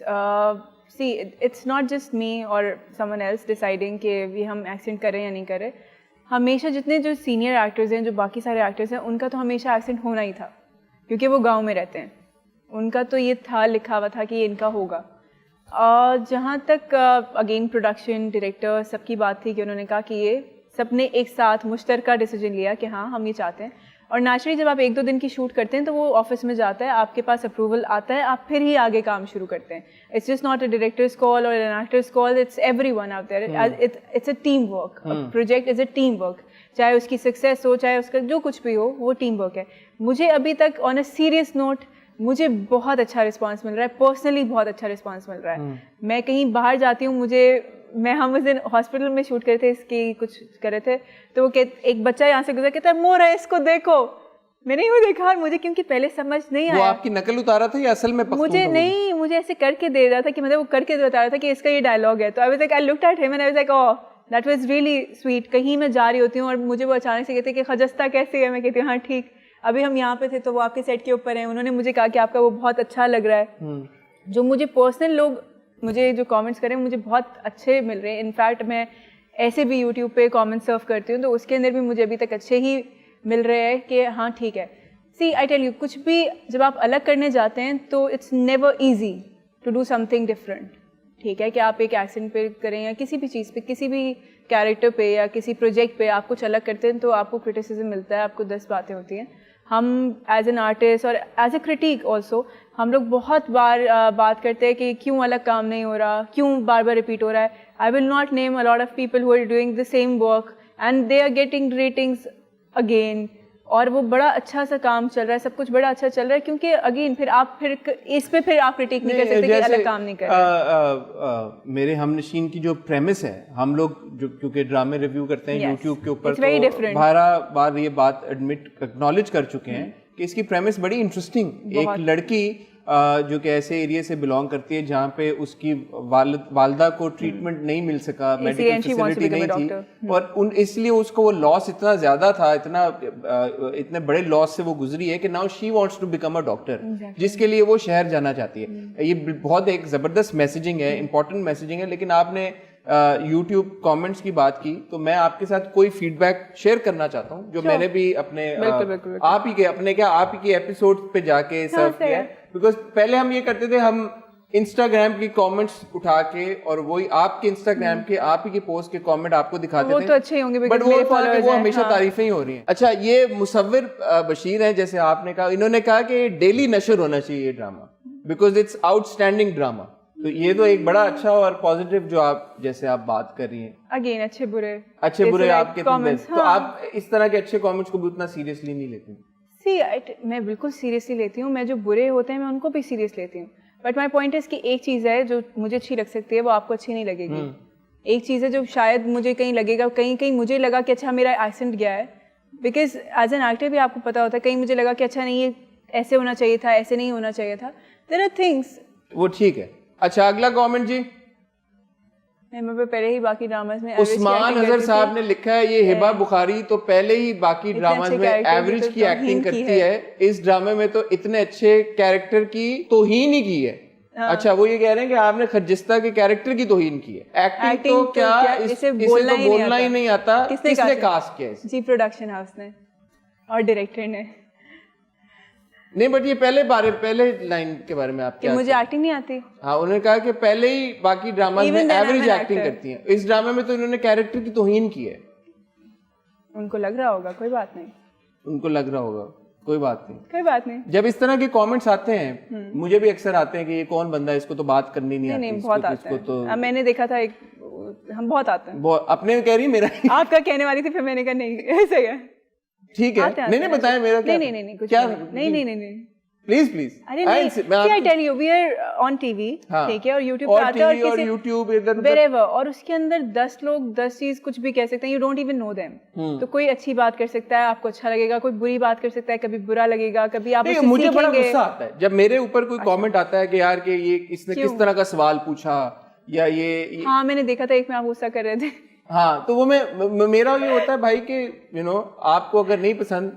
see it's not just me और समवन एल्स डिसाइडिंग कि ये हम एक्सेंट करें या नहीं करें। हमेशा जितने जो सीनियर एक्टर्स हैं, जो बाकी सारे एक्टर्स हैं, उनका तो हमेशा एक्सेंट होना ही था, क्योंकि वो गांव में रहते हैं। उनका तो ये था, लिखा हुआ था कि ये इनका होगा। जहाँ तक अगेन प्रोडक्शन डायरेक्टर सबकी बात थी कि उन्होंने कहा कि ये सबने एक साथ मुश्तरका डिसीजन लिया कि हाँ हम ये चाहते हैं। और नेचुरली जब आप 1-2 दिन की शूट करते हैं तो वो ऑफिस में जाता है, आपके पास अप्रूवल आता है, आप फिर ही आगे काम शुरू करते हैं। It's just not a director's call और an actor's call, it's everyone out there, it's a team work. Project is a team work, चाहे उसकी सक्सेस हो, चाहे उसका जो कुछ भी हो, वो टीम वर्क है। मुझे अभी तक ऑन अ सीरियस नोट मुझे बहुत अच्छा रिस्पांस मिल रहा है, पर्सनली बहुत अच्छा रिस्पांस मिल रहा है। मैं कहीं बाहर जाती हूँ, हम उस दिन हॉस्पिटल में शूट करे थे, इसकी कुछ कर रहे थे, तो वो एक बच्चा यहाँ से गुजरा, कहता है मोर है, इसको देखो। मैंने वो देखा और मुझे क्योंकि पहले समझ नहीं आया। वो आपकी नकल उतारा था या असल में पख्तून था? मुझे ऐसे करके दे रहा था कि मतलब वो करके बता रहा था कि इसका ये डायलॉग है। तो आई was like, I looked at him and I was like, oh that was really sweet. कहीं मैं जा रही होती हूँ और मुझे वो अचानक से कहते हैं कि खजस्ता कैसी है, मैं कहती हूँ हाँ ठीक। अभी हम यहाँ पे थे तो वो आपके सेट के ऊपर हैं, उन्होंने मुझे कहा कि आपका वो बहुत अच्छा लग रहा है। जो मुझे पर्सनल लोग मुझे जो कमेंट्स करें मुझे बहुत अच्छे मिल रहे हैं। इनफैक्ट मैं ऐसे भी यूट्यूब पे कमेंट सर्व करती हूँ तो उसके अंदर भी मुझे अभी तक अच्छे ही मिल रहे हैं कि हाँ ठीक है। सी आई टेल यू, कुछ भी जब आप अलग करने जाते हैं तो it's never easy to do something different. ठीक है कि आप एक एक्सेंट पे करें या किसी भी चीज़ पे, किसी भी कैरेक्टर पे या किसी प्रोजेक्ट पे आप कुछ अलग करते हैं तो आपको क्रिटिसिज्म मिलता है, आपको 10 बातें होती हैं। हम एज एन आर्टिस्ट और एज ए क्रिटिक ऑल्सो हम लोग बहुत बार बात करते हैं कि क्यों अलग काम नहीं हो रहा, क्यों बार बार रिपीट हो रहा है। I will not name a lot of people who are doing the same work and they are getting ratings again, और वो बड़ा अच्छा सा काम चल रहा है, सब कुछ बड़ा अच्छा चल रहा है। क्योंकि अगेन फिर आप इस पे फिर आप क्रिटिक नहीं कर सकते कि अलग काम नहीं कर रहे। मेरे हमनशीन की जो प्रेमिस है, हम लोग जो क्योंकि ड्रामे रिव्यू करते हैं यूट्यूब के ऊपर, तो बार ये बात एक्नॉलेज कर चुके हैं कि इसकी प्रेमिस बड़ी इंटरेस्टिंग। एक लड़की जो कि ऐसे एरिया से बिलोंग करती है जहाँ पे उसकी वालदा को ट्रीटमेंट नहीं मिल सका, मेडिकल फैसिलिटी नहीं थी, और इसलिए उसको वो लॉस इतना ज्यादा था, इतने बड़े लॉस से वो गुजरी है कि now she wants to become a doctor, जिसके लिए वो शहर जाना चाहती है। ये बहुत एक जबरदस्त मैसेजिंग है, इंपॉर्टेंट मैसेजिंग है। लेकिन आपने YouTube कमेंट्स की बात की तो मैं आपके साथ कोई फीडबैक शेयर करना चाहता हूँ जो मैंने भी अपने आप ही के एपिसोड पे जाके सर्व किया है। बिकॉज पहले हम ये करते थे, हम इंस्टाग्राम की कमेंट्स उठा के और वही आपके इंस्टाग्राम के आप ही के पोस्ट के कमेंट आपको दिखाते थे, तो अच्छे होंगे, बट वो हमेशा तारीफें ही हो रही हैं। अच्छा, ये मुसव्विर बशीर हैं, जैसे आपने कहा, इन्होंने कहा कि डेली नशर होना चाहिए ये drama because it's outstanding drama. तो ये तो एक बड़ा अच्छा और पॉजिटिव जो आप जैसे आप बात कर रही हैं। अगेन अच्छे बुरे आपके कमेंट्स, तो आप इस तरह के अच्छे कमेंट्स को भी उतना सीरियसली नहीं लेती? मैं बिल्कुल सीरियसली लेती हूँ। मैं जो बुरे होते हैं मैं उनको भी सीरियस लेती हूँ। बट माई पॉइंट इज कि एक चीज़ है जो मुझे अच्छी लग सकती है वो आपको अच्छी नहीं लगेगी। एक चीज़ है जो शायद मुझे कहीं लगेगा, कहीं मुझे लगा कि अच्छा मेरा एक्सेंट गया है, बिकॉज एज एन एक्टर भी आपको पता होता है, कहीं मुझे लगा कि अच्छा नहीं ये ऐसे होना चाहिए था, ऐसे नहीं होना चाहिए था। देयर आर थिंग्स, वो ठीक है। अच्छा, अगला कमेंट जी। मैं पहले ही बाकी ड्रामास में उस्मान अजहर साहब ने लिखा है, ये हिबा बुखारी तो पहले ही बाकी ड्रामास में एवरेज की एक्टिंग करती है, इस ड्रामे में तो इतने अच्छे कैरेक्टर की तौहीन ही की है। अच्छा, वो ये कह रहे हैं कि आपने खजिस्ता के कैरेक्टर की तौहीन की है। एक्टिंग तो क्या, इसे बोलना ही नहीं आता। किसने कास्ट किया? जी प्रोडक्शन हाउस ने और डायरेक्टर ने। नहीं, बट ये पहले लाइन के बारे में आप क्या? मुझे एक्टिंग नहीं आती। हाँ, उन्होंने कहा कि पहले ही बाकी ड्रामा में एवरेज एक्टिंग करती हैं, इस ड्रामे में तो इन्होंने कैरेक्टर की तौहीन की है। उनको लग रहा होगा, कोई बात नहीं। उनको लग रहा होगा, कोई बात नहीं। जब इस तरह के कमेंट्स आते हैं, मुझे भी अक्सर आते हैं कि ये कौन बंदा है, इसको तो बात करनी नहीं आती। नहीं, बहुत आते हैं। तो मैंने देखा था हम बहुत आते हैं। अपने कह रही मेरा आपका कहने वाली थी, फिर मैंने कहा नहीं ऐसे है, ठीक है। मैंने बताया मेरा क्या? नहीं कुछ क्या नहीं। Please please. अरे नहीं, see I tell you, we are on TV, ठीक है, और YouTube पे आता है और किसी YouTube इधर wherever, और उसके अंदर 10 लोग 10 चीज कुछ भी कह सकते हैं, you don't even know them। तो कोई अच्छी बात कर सकता है, आपको अच्छा लगेगा, कोई बुरी बात कर सकता है, कभी बुरा लगेगा, कभी आप उससे सीखेंगे। मुझे बड़ा गुस्सा आता है जब मेरे ऊपर कोई कमेंट आता है कि यार कि ये इसने किस तरह का सवाल पूछा या ये हाँ मैंने देखा था एक में आप गुस्सा कर रहे थे। हाँ तो वो मेरा ये होता है भाई कि आपको अगर नहीं पसंद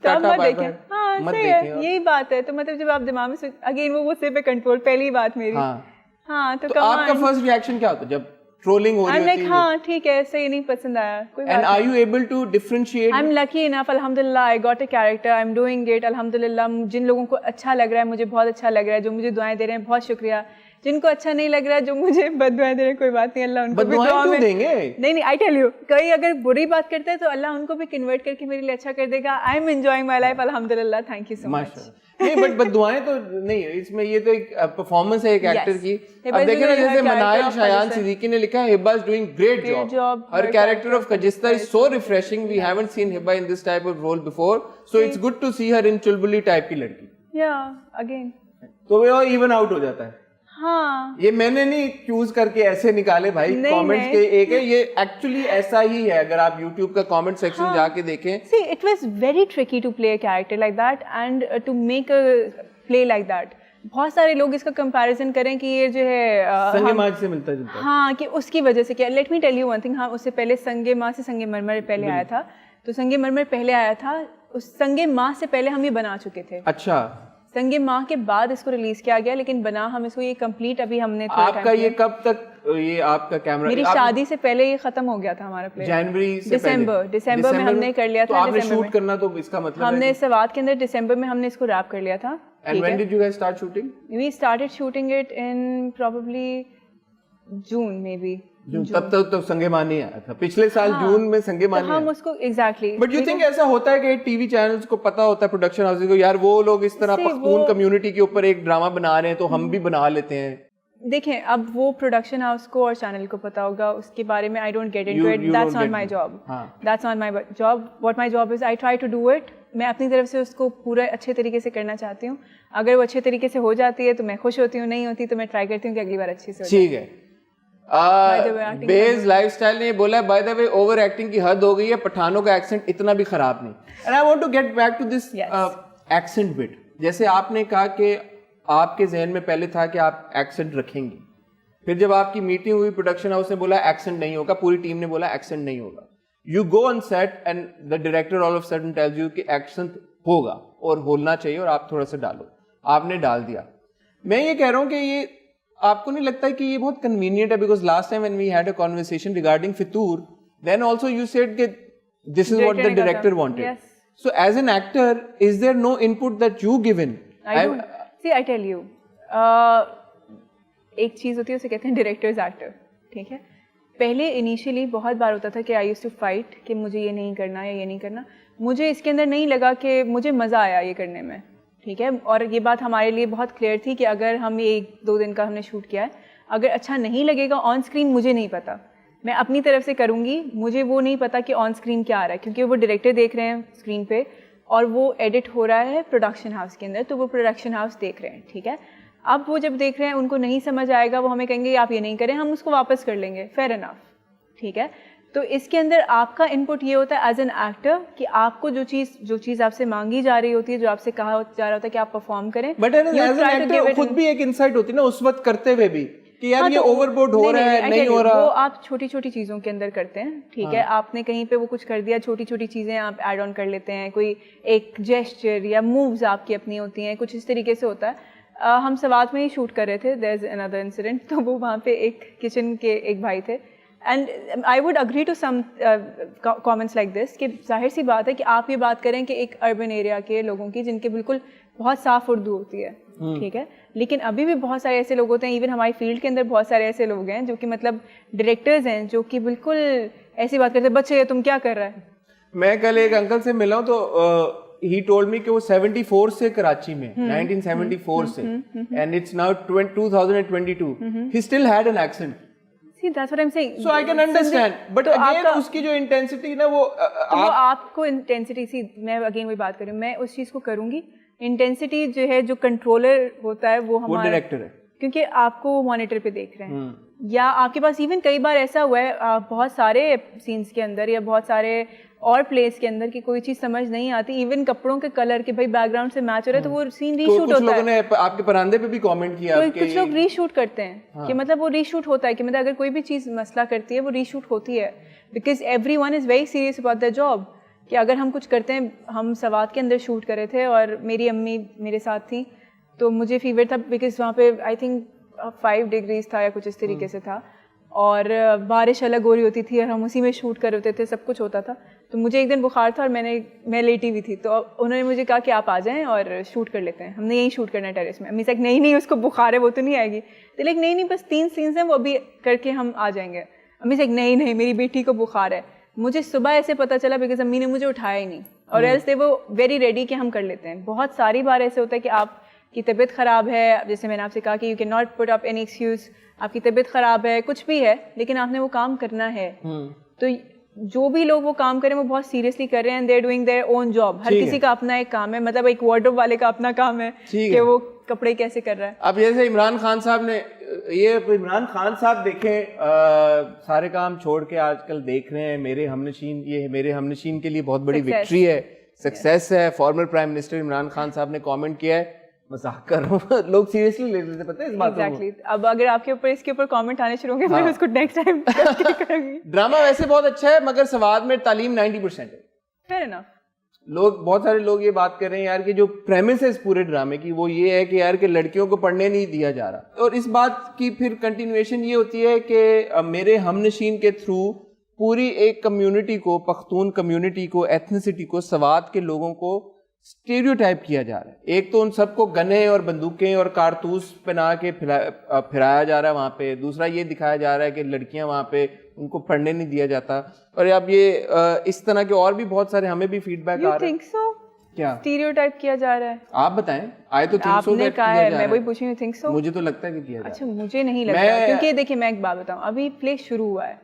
तो मत देखें। हाँ सही है, यही बात है। तो मतलब जब आप दिमाग में अगेन वो गुस्से पे कंट्रोल, पहली बात मेरी। हाँ तो आपका फर्स्ट रिएक्शन क्या होता है जब ट्रोलिंग हो रही है? हाँ ठीक है, सही नहीं पसंद आया, कोई बात नहीं। And are you able to differentiate? I'm lucky enough, अल्हम्दुलिल्लाह, I got a character, I'm doing it, अल्हम्दुलिल्लाह। जिन लोगों को अच्छा लग रहा है, मुझे बहुत अच्छा लग रहा है, जो मुझे दुआएं दे रहे हैं, बहुत शुक्रिया। जिनको अच्छा नहीं लग रहा है, जो मुझे बददुआएं दे रहे हैं, कोई बात नहीं, अल्लाह उनको भी दुआ में देंगे। नहीं आई टेल यू, कोई अगर बुरी बात करता है तो अल्लाह उनको भी कन्वर्ट करके मेरे लिए अच्छा कर देगा। I am enjoying my life, अल्हम्दुलिल्लाह, थैंक यू सो मच। नहीं बट दुआएं तो नहीं, इसमें ये तो एक परफॉर्मेंस है एक एक्टर की। अब देखें ना, जैसे मनाइल शायान सिद्दीकी ने लिखा है, Hiba is doing great job, her character of कजिस्ता is so refreshing, we haven't seen Hiba in this type of role before, so it's good to see her in चुलबुली टाइप की लड़की। या अगेन तो वो इवन आउट हो जाता है। हाँ ये मैंने नहीं चूज करके ऐसे निकाले भाई कमेंट्स के एक है, ये एक्चुअली ऐसा ही है। अगर आप YouTube का कमेंट सेक्शन जाके देखें, see it was very tricky to play a character like that and to make a play like that। बहुत सारे लोग इसका कंपैरिजन करें कि ये जो है संगे माँ से मिलता जुलता है। हाँ कि उसकी वजह से क्या, let me tell you one thing. हाँ उससे पहले संगे माँ से संगे मरमर पहले आया था, तो संगे मरमर पहले आया था, उस संगे माँ से पहले हम ये बना चुके थे। अच्छा, संगे माँ के बाद इसको रिलीज किया गया, लेकिन बना हम इसको ये कंप्लीट अभी हमने आपका ये कब तक ये आपका कैमरा? मेरी शादी से पहले ये खत्म हो गया था हमारा प्ले। जनवरी से दिसंबर में हमने कर लिया था। तो आपने शूट करना, तो इसका मतलब हमने सवाद के अंदर दिसंबर में हमने इसको रैप कर लिया था। And when did you guys start shooting? We started shooting it in probably June maybe। तब तक तो संगे माँ नहीं आया था, पिछले साल जून में संगे माँ हम उसको एग्जैक्टली। बट यू थिंक ऐसा होता है कि टीवी चैनल्स को पता होता है, प्रोडक्शन हाउसेस को, यार वो लोग इस तरह पख्तून कम्युनिटी के ऊपर एक ड्रामा बना रहे हैं तो हम भी बना लेते हैं? देखें अब वो प्रोडक्शन हाउस को और चैनल को पता होगा, उसके बारे में I don't get into it, that's not my job, that's not my job. What my job is I try to do it. मैं अपनी तरफ से उसको पूरा अच्छे तरीके से करना चाहती हूँ। अगर वो अच्छे तरीके से हो जाती है तो मैं खुश होती हूँ, नहीं होती तो मैं ट्राई करती हूँ कि अगली बार अच्छे से हो जाए। ठीक है। बेज लाइफस्टाइल ने बोला है, by the way over acting की हद हो गई है, पठानों का एक्सेंट इतना भी खराब नहीं। And I want to get back to this accent bit. जैसे आपने कहा कि आपके जहन में पहले था कि आप एक्सेंट रखेंगे, फिर जब आपकी मीटिंग हुई प्रोडक्शन हाउस ने बोला एक्सेंट नहीं होगा, पूरी टीम ने बोला एक्सेंट नहीं होगा, you go on set and the director all of sudden tells you कि एक्सेंट होगा और होना चाहिए और आप थोड़ा सा डालो, आपने डाल दिया। मैं ये कह रहा हूँ कि ये आपको नहीं लगता है कि ये बहुत कन्वीनियंट है? Because last time when we had a conversation regarding Fitoor, then also you said कि this is what the director wanted. So as an actor is there no input that you given? See I tell you, एक चीज होती है उसे कहते हैं directors actor, ठीक है। पहले इनिशियली बहुत बार होता था कि आई यूज्ड टू फाइट कि मुझे ये नहीं करना या ये नहीं करना। मुझे इसके अंदर नहीं लगा कि मुझे मज़ा आया ये करने में, ठीक है। और ये बात हमारे लिए बहुत क्लियर थी कि अगर हम ये 1-2 दिन का हमने शूट किया है, अगर अच्छा नहीं लगेगा ऑन स्क्रीन, मुझे नहीं पता, मैं अपनी तरफ से करूँगी, मुझे वो नहीं पता कि ऑन स्क्रीन क्या आ रहा है, क्योंकि वो डायरेक्टर देख रहे हैं स्क्रीन पे और वो एडिट हो रहा है प्रोडक्शन हाउस के अंदर, तो वो प्रोडक्शन हाउस देख रहे हैं, ठीक है। अब वो जब देख रहे हैं उनको नहीं समझ आएगा, वो हमें कहेंगे आप ये नहीं करें, हम उसको वापस कर लेंगे, फेयर इनफ, ठीक है। तो इसके अंदर आपका इनपुट ये होता है एज एन एक्टर कि आपको जो चीज़ आपसे मांगी जा रही होती है, जो आपसे कहा जा रहा होता है कि आप परफॉर्म करें, बट एज एन एक्टर खुद भी एक इनसाइट होती है ना उस वक्त करते हुए भी कि यार ये ओवरबोर्ड हो रहा है, नहीं हो रहा। वो आप छोटी छोटी चीज़ों के अंदर करते हैं, ठीक है। आपने कहीं पे वो कुछ कर दिया, छोटी छोटी चीज़ें आप ऐड ऑन कर लेते हैं, कोई एक जेस्चर या मूव्स आपकी अपनी होती हैं, कुछ इस तरीके से होता है। हम सवात में ही शूट कर रहे थे, देयर इज अनदर इंसिडेंट, तो वो वहाँ पे एक किचन के एक भाई थे and I would agree to some comments like this कि जाहिर सी बात है कि आप ये बात करें कि एक अर्बन एरिया के लोगों की जिनके बिल्कुल बहुत साफ उर्दू होती है, ठीक है, लेकिन अभी भी बहुत सारे ऐसे लोग होते हैं, इवन हमारी फील्ड के अंदर बहुत सारे ऐसे लोग हैं जो कि मतलब डायरेक्टर्स हैं जो कि बिल्कुल ऐसी बात करते हैं, बच्चे तुम क्या कर रहा है। मैं कल एक अंकल से मिला हूँ तो he told me कि वो 74 से कराची में 1974 से and it's now 2022 he still had an accent. See that's what I'm saying. So I can understand but तो again उसकी जो intensity ना वो आपको intensity, सी मैं again वही बात कर रही हूँ, मैं उस चीज़ को करूँगी इंटेंसिटी जो है, जो कंट्रोलर होता है वो वो हमारा, डायरेक्टर है। क्योंकि आपको मॉनिटर पे देख रहे हैं या आपके पास इवन कई बार ऐसा हुआ है बहुत सारे सीन्स के अंदर या बहुत सारे और प्लेस के अंदर कि कोई चीज़ समझ नहीं आती, इवन कपड़ों के कलर के भाई बैकग्राउंड से मैच हो रहा है तो वो सीन तो रीशूट कुछ होता लोगों है। ने आपके परांदे पे भी कमेंट किया तो कि कुछ लोग रीशूट करते हैं कि मतलब वो रीशूट होता है कि मतलब अगर कोई भी चीज़ मसला करती है वो रीशूट होती है, because everyone is very serious about the job. कि अगर हम कुछ करते हैं, हम सवात के अंदर शूट कर रहे थे और मेरी अम्मी मेरे साथ थी तो मुझे फीवर था बिकॉज वहाँ पे आई थिंक 5 डिग्रीज था या कुछ इस तरीके से था और बारिश अलग हो रही होती थी और हम उसी में शूट कर होते थे, सब कुछ होता था। तो मुझे एक दिन बुखार था और मैं लेटी हुई थी तो उन्होंने मुझे कहा कि आप आ जाएं और शूट कर लेते हैं, हमने यहीं शूट करना है टेरेस में। अम्मी से नहीं उसको बुखार है वो तो नहीं आएगी। तो लाइक नहीं बस 3 सीन्स हैं वो अभी करके हम आ जाएंगे। अम्मी से नहीं मेरी बेटी को बुखार है। मुझे सुबह ऐसे पता चला बिकॉज अम्मी ने मुझे उठाया ही नहीं और एल्स दे वो वेरी रेडी कि हम कर लेते हैं। बहुत सारी बार ऐसे होता है कि आपकी तबीयत ख़राब है, जैसे मैंने आपसे कहा कि you can not put up any excuse, आपकी तबीयत ख़राब है, कुछ भी है लेकिन आपने वो काम करना है। तो जो भी लोग वो काम करें वो बहुत सीरियसली कर रहे हैं, they are doing their own job. हर किसी का अपना एक काम है, मतलब एक वार्डरोब वाले का अपना काम है कि वो कपड़े कैसे कर रहा है। अब जैसे इमरान खान साहब ने इमरान खान साहब देखें सारे काम छोड़ के आजकल देख रहे हैं मेरे हमनशीन, ये मेरे हमनशीन के लिए बहुत बड़ी विक्ट्री है, सक्सेस है। Former prime minister Imran Khan साहब ने कमेंट किया है, मजाक कर रहा हूँ, लोग सीरियसली ले लेते, पता है इस बात को। Exactly. अब अगर आपके ऊपर इसके ऊपर कमेंट आने शुरू होंगे मैं उसको नेक्स्ट टाइम करूंगी। ड्रामा वैसे बहुत अच्छा है मगर सवाद में तालीम 90% है। Fair enough. बहुत सारे लोग ये बात कर रहे हैं यार कि जो प्रेमिस है इस पूरे ड्रामे की वो ये है कि यार कि लड़कियों को पढ़ने नहीं दिया जा रहा, और इस बात की फिर कंटिन्यूएशन ये होती है कि मेरे हमनशीन के थ्रू पूरी एक कम्युनिटी को, पख्तून कम्युनिटी को, एथनिसिटी को, सवात के लोगों को स्टीरियोटाइप किया जा रहा है। एक तो उन सबको गने और बंदूकें और कारतूस पहना के फिराया जा रहा है वहाँ पे, दूसरा ये दिखाया जा रहा है कि लड़कियां वहाँ पे उनको पढ़ने नहीं दिया जाता। और अब ये इस तरह के और भी बहुत सारे हमें भी फीडबैक आ रहे हैं। क्या स्टीरियोटाइप किया जा रहा है? आप बताएं। आए तो थिंक सो आपने कहा है, मैं वही पूछी हूँ थिंक सो। मुझे तो लगता है कि किया जा रहा है। अच्छा मुझे नहीं लगता, क्योंकि देखिए मैं एक बात बताऊँ, अभी प्ले शुरू हुआ है,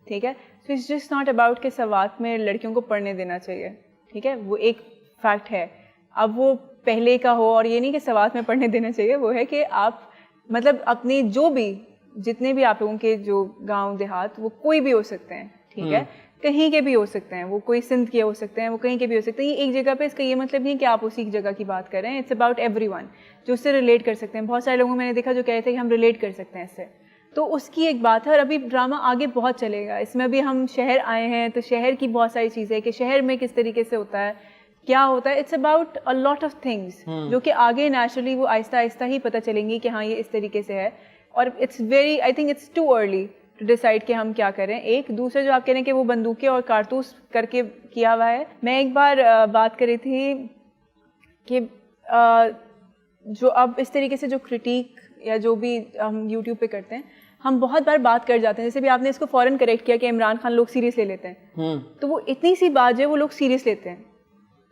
ठीक है, so it's just not about के सवात में लड़कियों को पढ़ने देना चाहिए, ठीक है, वो एक फैक्ट है। अब वो पहले का हो और ये नहीं कि सवात में पढ़ने देना चाहिए, वो है कि आप मतलब अपने जो भी जितने भी आप लोगों के जो गांव देहात, वो कोई भी हो सकते हैं, ठीक है, कहीं के भी हो सकते हैं, वो कोई सिंध के हो सकते हैं, वो कहीं के भी हो सकते हैं। ये एक जगह पे, इसका ये मतलब नहीं कि आप उसी जगह की बात कर रहे हैं। इट्स अबाउट एवरीवन जो उससे रिलेट कर सकते हैं। बहुत सारे लोगों मैंने देखा जो कहते हैं कि हम रिलेट कर सकते हैं इससे, तो उसकी एक बात है। और अभी ड्रामा आगे बहुत चलेगा, इसमें अभी हम शहर आए हैं तो शहर की बहुत सारी चीज़ें कि शहर में किस तरीके से होता है, क्या होता है। It's about a lot of things जो कि आगे नेचुरली वो आहिस्ता आहिस्ता ही पता चलेंगी कि हाँ ये इस तरीके से है। और it's very, I think it's too early to decide कि हम क्या करें। एक दूसरे जो आप कह रहे हैं कि वो बंदूकें और कारतूस करके किया हुआ है, मैं एक बार बात कर रही थी कि जो अब इस तरीके से जो क्रिटिक या जो भी हम यूट्यूब पे करते हैं, हम बहुत बार बात कर जाते हैं, जैसे भी आपने इसको फौरन करेक्ट किया कि इमरान खान लोग सीरियस ले लेते हैं, तो वो इतनी सी बात जो है वो लोग सीरियस लेते हैं।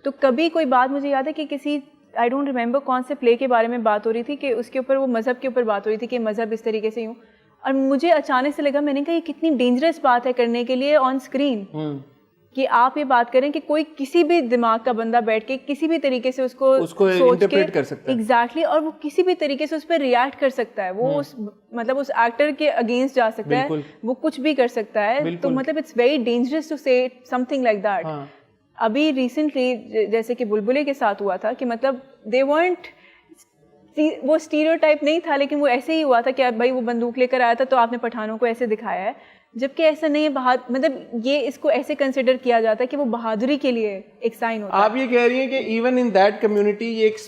तो कभी कोई बात, मुझे याद है कि किसी, आई डोंट रिमेंबर कौन से प्ले के बारे में बात हो रही थी कि उसके ऊपर वो मज़हब के ऊपर बात हो रही थी कि मज़हब इस तरीके से यूँ, और मुझे अचानक से लगा, मैंने कहा ये कितनी डेंजरस बात है करने के लिए ऑन स्क्रीन, कि आप ये बात करें कि कोई किसी भी दिमाग का बंदा बैठ के किसी भी तरीके से उसको इंटरप्रेट कर सकता है। एग्जैक्टली, और वो किसी भी तरीके से उस पर रिएक्ट कर सकता है, वो उस मतलब उस एक्टर के अगेंस्ट जा सकता है, वो कुछ भी कर सकता है। तो मतलब it's very dangerous to say something like that. अभी रिसेंटली जैसे कि बुलबुले के साथ हुआ था कि मतलब दे वांट, वो स्टीरियोटाइप नहीं था लेकिन वो ऐसे ही हुआ था कि भाई वो बंदूक लेकर आया था तो आपने पठानों को ऐसे दिखाया है, जबकि ऐसा नहीं है। मतलब ये इसको ऐसे कंसिडर किया जाता है कि वो बहादुरी के लिए एक साइन होता है। आप ये कह रही हैं कि इवन इन दैट कम्युनिटी ये एक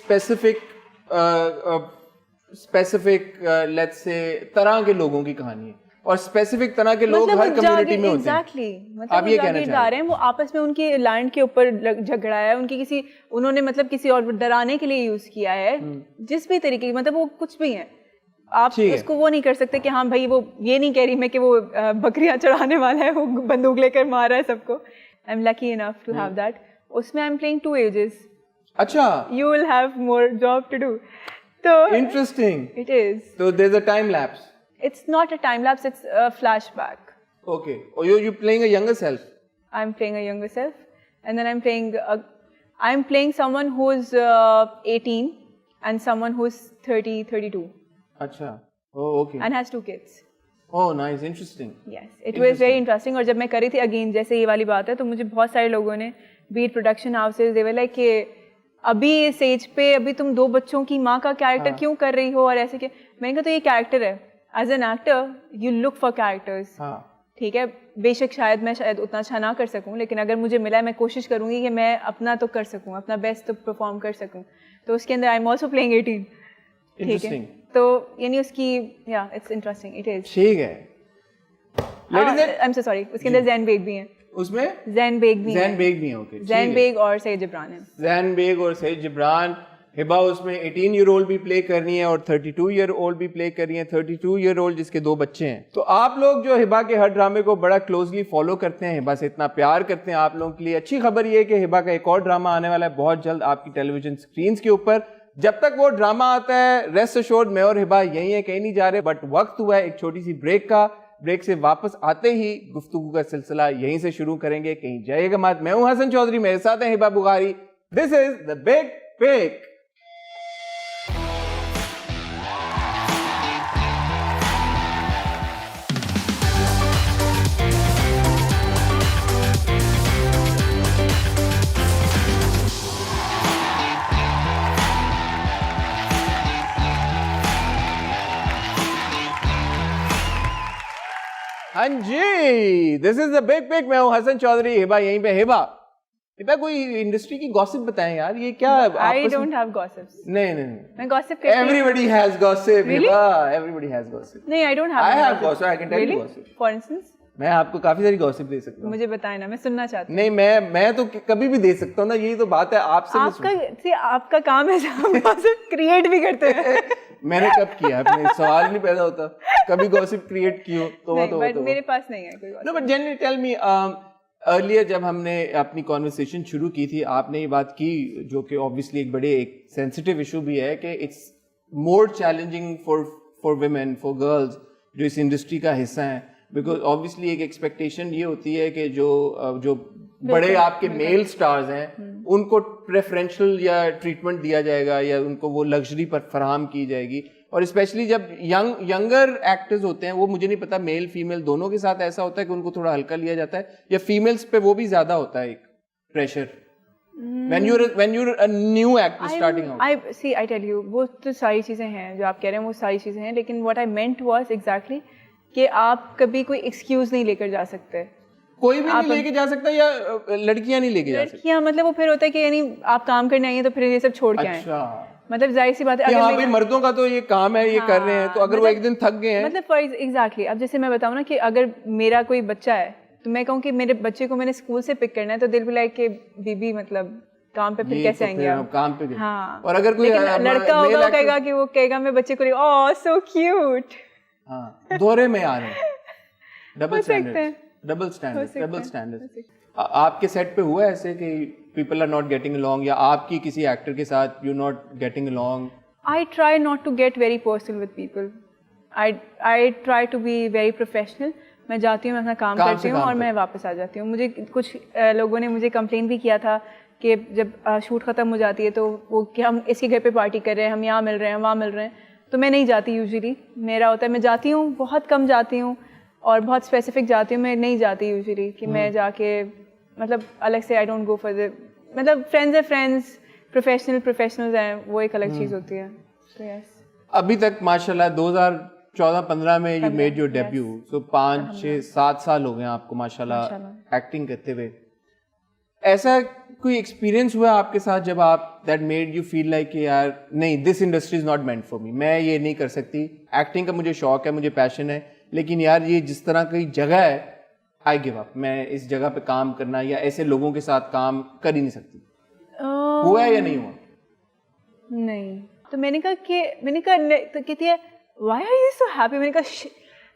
स्पेसिफिक लेट्स से तरह के लोगों की कहानी है, और स्पेसिफिक तरह के लोग हर कम्युनिटी में होते हैं। मतलब आप ये कहना चाह रहे हैं वो आपस में उनकी लैंड के ऊपर झगड़ा है, उनकी किसी, उन्होंने मतलब किसी और डराने के लिए यूज किया है, जिस भी तरीके की, मतलब वो कुछ भी है, आप उसको वो नहीं कर सकते कि हाँ भाई, वो ये नहीं कह रही मैं कि वो बकरियां चढ़ाने वाला है, वो बंदूक लेकर मार रहा है सबको। I am lucky enough to have that. उसमें आई एम प्लेइंग 2 एजेस। अच्छा, you will have more job to do. तो interesting it is. So there's a time lapse. It's not a time lapse, it's a flashback. Okay. Or you're playing a younger self. I'm playing a younger self, and then I'm playing I'm playing someone who's 18 and someone who's 30, 32 अच्छा, oh okay. and has 2 kids. Oh nice, interesting. Yes, it was very interesting. और जब मैं करी थी again जैसे ये वाली बात है तो मुझे बहुत सारे लोगों ने beat production houses they like कि अभी इस एज पे अभी तुम 2 बच्चों की माँ का कैरेक्टर क्यों कर रही हो और ऐसे के मैंने कहा तो ये कैरेक्टर है. As an actor you look for characters. ठीक है, बेशक शायद मैं उतना अच्छा ना कर सकूं लेकिन अगर मुझे मिला है मैं कोशिश करूंगी कि मैं अपना तो कर सकूं, अपना बेस्ट तो परफॉर्म कर सकूं. तो उसके अंदर आई एम ऑल्सो प्लेइंग 18. ठीक है, तो यानी उसकी या इट्स इंटरेस्टिंग. इट इज ठीक है. आई एम सो सॉरी, उसके अंदर जैन बेग भी हैं. उसमें जैन बेग भी हैं. ओके. जैन बेग और सईद जिब्रान है. जैन बेग और सईद जिब्रान. हिबा उसमें 18 ईयर ओल्ड भी प्ले करनी है और 32 ईयर ओल्ड भी प्ले करनी है. 32 ईयर ओल्ड जिसके 2 बच्चे हैं. तो आप लोग जो हिबा के हर ड्रामे को बड़ा क्लोजली फॉलो करते हैं, हिबा से इतना प्यार करते हैं, आप लोगों के लिए अच्छी खबर ये है कि हिबा का एक और ड्रामा आने वाला है बहुत जल्द आपकी टेलीविजन स्क्रीन के ऊपर. जब तक वो ड्रामा आता है रेस्ट एश्योर्ड मैं और हिबा यही है, कहीं नहीं जा रहे. बट वक्त हुआ है एक छोटी सी ब्रेक का. ब्रेक से वापस आते ही गुफ्तगू का सिलसिला यहीं से शुरू करेंगे, कहीं जाइएगा मत. मैं हूं हसन चौधरी, मेरे साथ है Hiba Bukhari. This is the big pic. हाँ जी, this is the big pic. मैं हूं हसन चौधरी, हिबा यहीं पे. हिबा कोई इंडस्ट्री की गॉसिप बताएं यार. ये क्या? I don't have gossips. नहीं. मैं गॉसिप करती हूं. Everybody has gossip. Hiba, everybody has gossip. नहीं, I don't have. I have gossip. I can tell you gossip. For instance मैं आपको काफी सारी गॉसिप दे सकता हूँ. मुझे बताएं ना, मैं सुनना चाहती हूँ. नहीं, मैं तो कभी भी दे सकता हूँ ना. यही तो बात है. आपसे आपका काम है गॉसिप क्रिएट भी करते हैं. मैंने कब किया? अपने सवाल नहीं पैदा होता कभी गॉसिप क्रिएट की हो तो मेरे पास नहीं है कोई gossip. No but generally tell me, earlier जब हमने अपनी कॉन्वर्सेशन शुरू की थी आपने ये बात की जो कि ऑब्वियसली एक सेंसिटिव इशू भी है कि it's more challenging for women, for girls जो इस इंडस्ट्री का हिस्सा है. बिकॉज ऑब्वियसली एक एक्सपेक्टेशन ये होती है कि जो बड़े आपके मेल स्टार्स हैं उनको प्रेफरेंशियल या ट्रीटमेंट दिया जाएगा या उनको वो लग्जरी पर फराहम की जाएगी. और स्पेशली जब यंगर एक्टर्स होते हैं, वो मुझे नहीं पता मेल फीमेल दोनों के साथ ऐसा होता है कि उनको थोड़ा हल्का लिया जाता है या फीमेल्स पे वो भी ज्यादा होता है एक pressure when you're a new actor starting out. I tell you, वो तो सारी चीजें हैं जो आप कह रहे हैं, वो सारी चीजें हैं. लेकिन what I meant was exactly कि आप कभी कोई एक्सक्यूज नहीं लेकर जा सकते. कोई भी नहीं लेके जा सकता या लड़कियां नहीं लेके जा सकती? लड़कियां मतलब वो फिर होता है कि यानी आप काम करने आई हैं तो फिर ये सब छोड़ के आए. अच्छा. मतलब जाहिर सी बात है अगर भाई मर्दों का तो ये काम है, ये कर रहे हैं, तो अगर वो एक दिन थक गए हैं मतलब फॉर एग्जैक्टली. अब जैसे मैं बताऊँ ना कि अगर मेरा कोई बच्चा है तो मैं कहूँ कि मेरे बच्चे को मैंने स्कूल से पिक करना है तो दिल भी लाइक कि बीबी मतलब काम पे फिर कैसे आएंगे आप काम पे. हाँ. और अगर कोई लड़का होगा वो कहेगा कि वो कहेगा मैं बच्चे को ओह सो क्यूट. हाँ, दोहरे में आ रहे हैं. Double standard. आपके सेट पे हुआ ऐसे कि people are not getting along या आपकी किसी एक्टर के साथ you're not getting along? I try not to get very personal with people. I try to be very professional. मैं जाती हूँ, मैं अपना काम करती हूँ और मैं वापस आ जाती हूँ. मुझे कुछ लोगों ने मुझे कंप्लेन भी किया था कि जब शूट ख़त्म हो जाती है तो वो कि हम इसके घर पे पार्टी कर रहे हैं, हम यहाँ मिल रहे हैं, वहाँ मिल रहे हैं, तो मैं नहीं जाती यूजुअली. मेरा होता है मैं जाती हूँ, बहुत कम जाती हूँ और बहुत स्पेसिफिक जाती हूँ. मैं नहीं जाती यूजुअली कि मैं जाके मतलब अलग से I don't go for the मतलब फ्रेंड्स है फ्रेंड्स, प्रोफेशनल्स हैं, वो एक अलग चीज़ होती है. So yes. अभी तक माशाल्लाह 2014-15 में यू मेड योर डेब्यू. सो 5-6-7 साल हो गए आपको माशाल्लाह एक्टिंग करते हुए. ऐसा कोई एक्सपीरियंस हुआ आपके साथ जब आप that made you feel like कि यार नहीं this industry is not meant for me, मैं ये नहीं कर सकती, एक्टिंग का मुझे शौक है, मुझे पैशन है, लेकिन यार ये जिस तरह की जगह है आई गिव अप, मैं इस जगह पे काम करना या ऐसे लोगों के साथ काम कर ही नहीं सकती? हुआ है या नहीं हुआ? नहीं. तो मैंने कहा तो कहती है why are you so happy.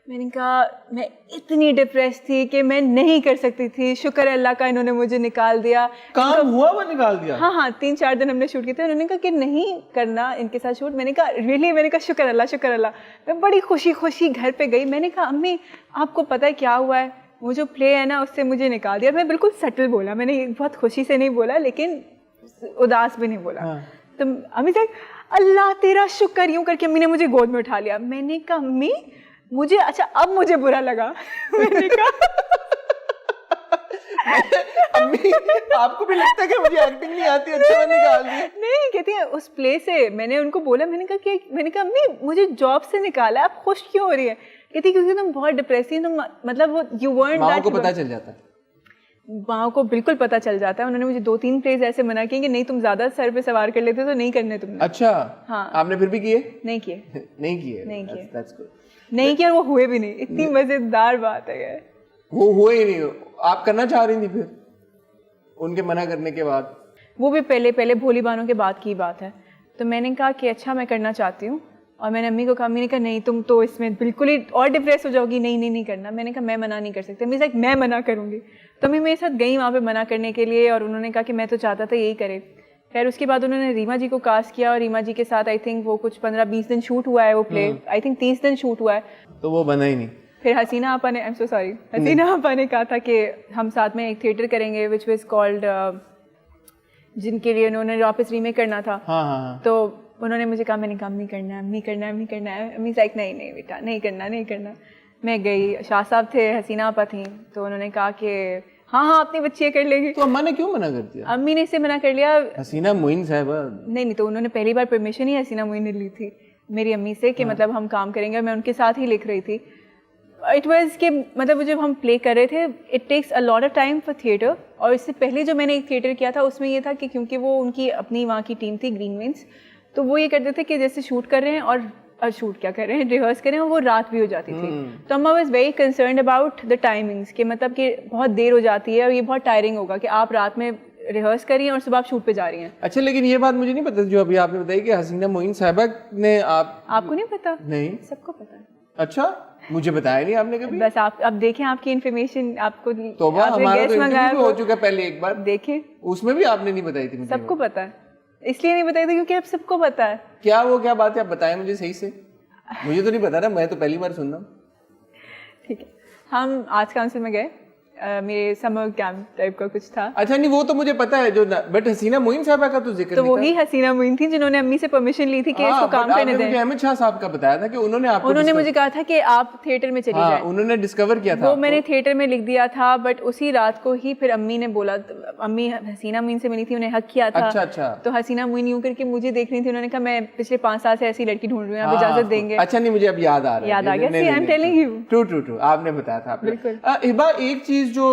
मैंने कहा मैं इतनी डिप्रेस थी कि मैं नहीं कर सकती थी. शुक्र है अल्लाह का, इन्होंने मुझे निकाल दिया. काम हुआ वो निकाल दिया? हाँ 3-4 दिन हमने शूट किए थे. उन्होंने कहा कि नहीं करना इनके साथ शूट. मैंने कहा रियली? मैंने कहा शुक्र अल्लाह. मैं बड़ी खुशी घर पे गई. मैंने कहा अम्मी आपको पता है क्या हुआ है, वो जो प्ले है ना उससे मुझे निकाल दिया. मैं बिल्कुल सटल बोला, मैंने बहुत खुशी से नहीं बोला लेकिन उदास भी नहीं बोला। हाँ। तो अम्मी तक अल्लाह तेरा शुक्र, यूं करके अम्मी ने मुझे गोद में उठा लिया। मैंने कहा अम्मी मुझे, अच्छा अब मुझे बुरा लगा। मैंने कहा अम्मी आपको भी लगता है कि मुझे एक्टिंग नहीं आती, अच्छा मैंने निकाल दी? नहीं, कहती है उस प्ले से मैंने उनको बोला, मैंने कहा अम्मी मुझे जॉब से निकाला, आप खुश क्यों हो रही है? कहती क्योंकि तुम बहुत डिप्रेस थी, तुम मतलब वो यू वर्न्ट दैट। माँ को पता चल जाता है? माँ को बिल्कुल पता चल जाता है। उन्होंने मुझे 2-3 प्लेज ऐसे मना किए कि नहीं तुम ज्यादा सर पे सवार कर लेते हो तो नहीं करने तुमने। अच्छा। हाँ। आपने फिर भी किए? नहीं किए। नहीं किए? नहीं किए। That's good. नहीं किया, वो हुए भी नहीं। इतनी मजेदार बात है यार। वो हुए ही नहीं। आप करना चाह रही थी फिर उनके मना करने के बाद? वो भी पहले भोली बानों के बाद की बात है। तो मैंने कहा कि अच्छा मैं करना चाहती हूँ, और मैंने अम्मी को कहा, अम्मी ने कहा नहीं तुम तो इसमें बिल्कुल ही और डिप्रेस हो जाओगी, नहीं करना। मैंने कहा मैं मना नहीं कर सकती। अम्मी लाइक मैं मना करूँगी। तो अम्मी मेरे साथ गई वहाँ पे मना करने के लिए, और उन्होंने कहा कि मैं तो चाहता था यही करे। खैर उसके बाद उन्होंने रीमा जी को कास्ट किया, और रीमा जी के साथ आई थिंक वो कुछ 15-20 दिन शूट हुआ है वो प्ले, आई थिंक 30 दिन शूट हुआ है। तो वो बना ही नहीं। फिर हसीना आपा ने, आई एम सो सॉरी, हसीना आपा ने कहा था कि हम साथ में एक थिएटर करेंगे विच वाज कॉल्ड, जिनके लिए उन्होंने वापस रीमेक करना था। हाँ। तो उन्होंने मुझे कहा, मैंने कहा नहीं करना है, नहीं करना है। अम्मी लाइक नहीं बेटा नहीं करना। मैं गई, शाह साहब थे, हसीना आपा थी, तो उन्होंने कहा कि हाँ अपनी बच्ची कर लेगी। तो अम्मा ने क्यों मना कर दिया? अम्मी ने इसे मना कर लिया। हसीना मोइन साहिबा? नहीं, तो उन्होंने पहली बार परमिशन ही हसीना मोइन ने ली थी मेरी अम्मी से कि मतलब हम काम करेंगे, और मैं उनके साथ ही लिख रही थी। इट वॉज कि मतलब जब हम प्ले कर रहे थे, it takes a lot of time for theatre. और इससे पहले जो मैंने एक थिएटर किया था उसमें ये था कि क्योंकि वो उनकी अपनी वहाँ की टीम थी ग्रीन विंग्स, तो वो ये करते थे कि जैसे शूट कर रहे हैं और शूट क्या कर रहे हैं, रिहर्स कर रहे हैं, वो रात भी हो जाती थी। तो अम्मा was very concerned about the timings, कि मतलब कि बहुत देर हो जाती है और ये बहुत टायरिंग होगा कि आप रात में रिहर्स कर रही हैं और सुबह आप शूट पे जा रही हैं। अच्छा, लेकिन ये बात मुझे नहीं पता जो अभी आपने बताई कि हसीना मोइन साहिबा ने आपको नहीं पता? नहीं, सबको पता है। अच्छा, मुझे बताया नहीं आपने कभी। बस आप अब देखें, आपकी इन्फॉर्मेशन आपको तो हमारा तो इंटरव्यू हो चुका पहले एक बार, देखें उसमें भी आपने नहीं बताई थी मुझे। सबको पता है, इसलिए नहीं बताई थी क्योंकि अब सबको पता है। क्या बात है, आप बताएं मुझे सही से, मुझे तो नहीं पता ना, मैं तो पहली बार सुन रहा हूँ। ठीक है, हम आर्ट्स काउंसिल में गए, मेरे समर कैंप टाइप का कुछ था। अच्छा, नहीं वो तो मुझे पता है जो, बट हसीना मोइन साहबा का तो जिक्र तो नहीं वही हसीना मोइन थी जिन्होंने अम्मी से परमिशन ली थी कि इसको काम करने दें। मुझे अमित शाह साहब का बताया था कि उन्होंने मुझे कहा था कि आप थिएटर में चली जाएं। उन्होंने डिस्कवर किया था, वो मैंने थिएटर में लिख दिया था, बट उसी रात को ही फिर अम्मी ने बोला, अम्मी हसीना मोइन से मिली थी, उन्हें हक किया था। अच्छा। तो हसीना मोइन यूं करके मुझे देख रही थी, उन्होंने कहा मैं पिछले 5 साल से ऐसी लड़की ढूंढ रही हूँ, आप इजाजत देंगे? अच्छा, नहीं मुझे अब याद आ रहा है, I am telling you. True, आपने बताया था। बिल्कुल। हिबा, एक चीज जो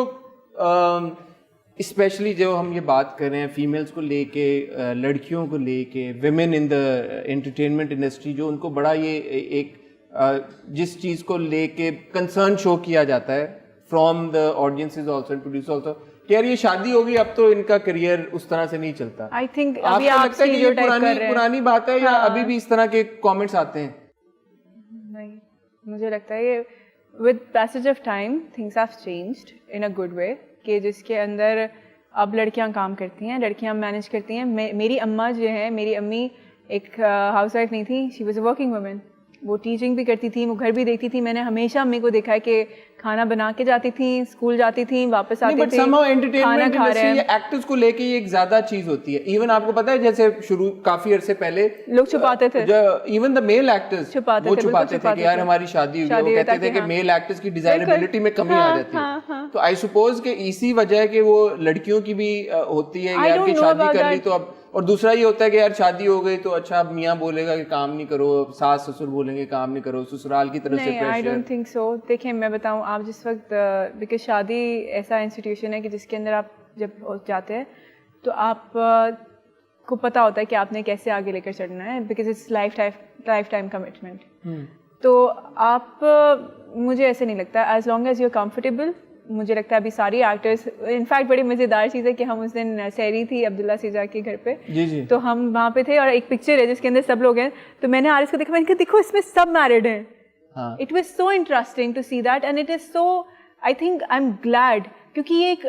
स्पेशली जो हम ये बात कर रहे हैं फीमेल्स को लेके, लड़कियों को लेके, women in the entertainment industry, जो उनको बड़ा ये एक जिस चीज़ को लेके कंसर्न शो किया जाता है from the audiences also and producer also, कि यार ये शादी होगी अब तो इनका करियर उस तरह से नहीं चलता। आई थिंक अभी आप लगता है कि ये पुरानी बात है, या अभी भी इस तरह के कमेंट्स आते हैं? नहीं, मुझे लगता है ये with passage of time things have changed in a good way, कि जिसके अंदर अब लड़कियां काम करती हैं, लड़कियां मैनेज करती हैं। मेरी अम्मा जो है, मेरी अम्मी एक हाउसवाइफ नहीं थी, she was a working woman. वो टीचिंग भी करती थी, वो घर भी देखती थी। मैंने हमेशा अम्मी को देखा है कि खाना बना के जाती थी, स्कूल जाती थी, वापस आती थी, खाना खा रहे हैं। एक्टर्स को लेके ये एक ज्यादा चीज होती है। इवन आपको पता है जैसे शुरू काफी अरसे पहले लोग छुपाते थे, इवन द मेल एक्टर्स छुपाते थे कि यार हमारी शादी हुई है। वो कहते थे कि मेल एक्टर्स की डिजायरेबिलिटी में कमी आ जाती है। तो आई सपोज कि इसी वजह के वो लड़कियों की भी होती है यार कि शादी कर ली तो अब, और दूसरा ये होता है कि यार शादी हो गई तो अच्छा मियाँ बोलेगा कि काम नहीं करो, सास ससुर बोलेंगे काम नहीं करो, ससुराल की तरफ से pressure. I don't think so. देखिए मैं बताऊं, आप जिस वक्त, बिकॉज शादी ऐसा इंस्टीट्यूशन है कि जिसके अंदर आप जब जाते हैं तो आप को पता होता है कि आपने कैसे आगे लेकर चलना है, because it's lifetime commitment. तो आप, मुझे ऐसे नहीं लगता, as long as you are comfortable, मुझे लगता है अभी सारी एक्टर्स, इनफैक्ट बड़ी मज़ेदार चीज़ है कि हम उस दिन सहरी थी अब्दुल्ला सीजा के घर पे, जी। तो हम वहाँ पे थे और एक पिक्चर है जिसके अंदर सब लोग हैं, तो मैंने आरिस को देखा, मैंने कहा देखो इसमें सब मैरिड हैं। It was so interesting to see that, and it is so, I think I am glad, क्योंकि ये एक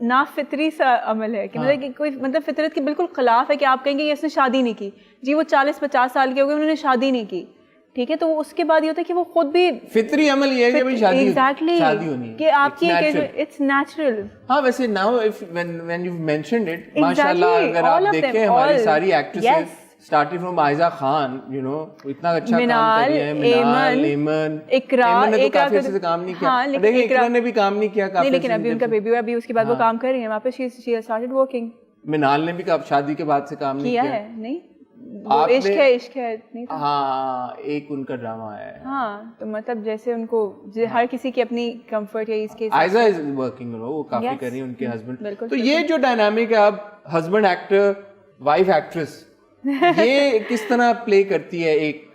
ना फितरी सा अमल है कि मतलब कि कोई मतलब फितरत के बिल्कुल खिलाफ है कि आप कहेंगे कि इसने शादी नहीं की। जी वो 40-50 साल के हो गए, उन्होंने शादी नहीं की, ठीक है, तो उसके बाद ये होता है कि वो खुद भी फितरी अमल ये है कि भाई शादी एग्जैक्टली शादी होनी है कि आपकी इट्स नेचुरल। हाँ वैसे now if when you mentioned it माशाल्लाह अगर आप देखें हमारी सारी actresses starting from Ayeza Khan you know इतना अच्छा काम कर रही है, मिनाल, एमन, इकरा ने तो काफी अच्छे से काम नहीं किया। हाँ, देखिए इकरा ने भी काम नहीं किया काफी, लेकिन अभी उनका बेबी हुआ, अभी उसके बाद वो काम कर रही है वहाँ पे, शी स्टार्टेड वर्किंग। मिनाल ने भी शादी के बाद से काम नहीं किया है, नहीं इश्क है नहीं था? हाँ एक उनका ड्रामा है। हाँ तो मतलब जैसे उनको हर किसी की अपनी कंफर्ट है इसके। आयजा इज वर्किंग वो काफी कर रही है, उनके हस्बैंड। तो ये जो डायनामिक है अब हस्बैंड एक्टर वाइफ एक्ट्रेस ये किस तरह प्ले करती है एक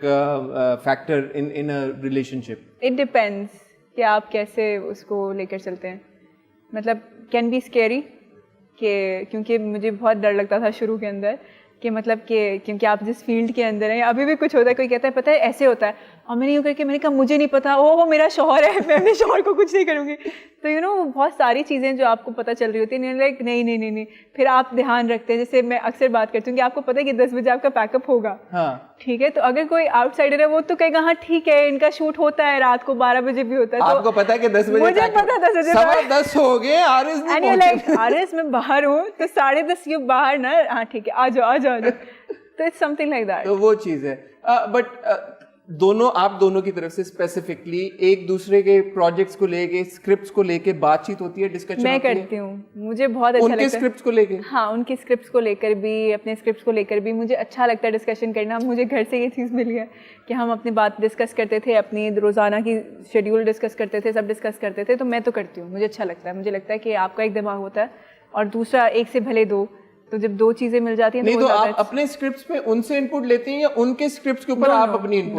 factor in a relationship? It depends कि आप कैसे उसको लेकर चलते हैं। मतलब कैन बी स्कैरी क्योंकि मुझे बहुत डर लगता था शुरू के अंदर कि मतलब कि क्योंकि आप जिस फील्ड के अंदर हैं अभी भी कुछ होता है, कोई कहता है पता है ऐसे होता है, और मैंने यूँ करके मैंने कहा मुझे नहीं पता, ओह मेरा शौहर है, मैं अपने शौहर को कुछ नहीं करूँगी। तो यू नो बहुत सारी चीज़ें जो आपको पता चल रही होती हैं, लाइक नहीं, फिर आप ध्यान रखते हैं। जैसे मैं अक्सर बात करती हूँ कि आपको पता है कि 10 बजे आपका पैकअप होगा, हाँ ठीक है, तो अगर कोई आउटसाइडर है वो तो कहेगा हाँ ठीक है इनका शूट होता है रात को 12 बजे भी होता है, तो आपको पता है कि 10 बजे, मुझे पता 10 बजे 10:15 हो गए, आरएस मैं बाहर हूँ तो 10:30 ये बाहर ना, हाँ ठीक है आ जाओ। तो इट्स समथिंग लाइक दैट। तो वो चीज है बट आप दोनों की तरफ से स्पेसिफिकली एक दूसरे के प्रोजेक्ट्स को लेके स्क्रिप्ट्स को लेके बातचीत होती है, डिस्कशन मैं करती हूँ, मुझे बहुत अच्छा लगता है। उनके स्क्रिप्ट्स को लेके? हाँ उनके स्क्रिप्ट्स को लेकर भी, अपने स्क्रिप्ट्स को लेकर भी मुझे अच्छा लगता है डिस्कशन करना। मुझे घर से ये चीज़ मिली है कि हम अपनी बात डिस्कस करते थे, अपनी रोज़ाना की शेड्यूल डिस्कस करते थे, सब डिस्कस करते थे। तो मैं तो करती हूँ, मुझे अच्छा लगता है। मुझे लगता है कि आपका एक दिमाग होता है और दूसरा एक से भले दो, तो जब दो चीजें मिल जाती हैं नहीं तो आप अपने स्क्रिप्ट्स पे उनसे इनपुट लेते हैं या उनके स्क्रिप्ट्स के ऊपर आप अपनी इनपुट?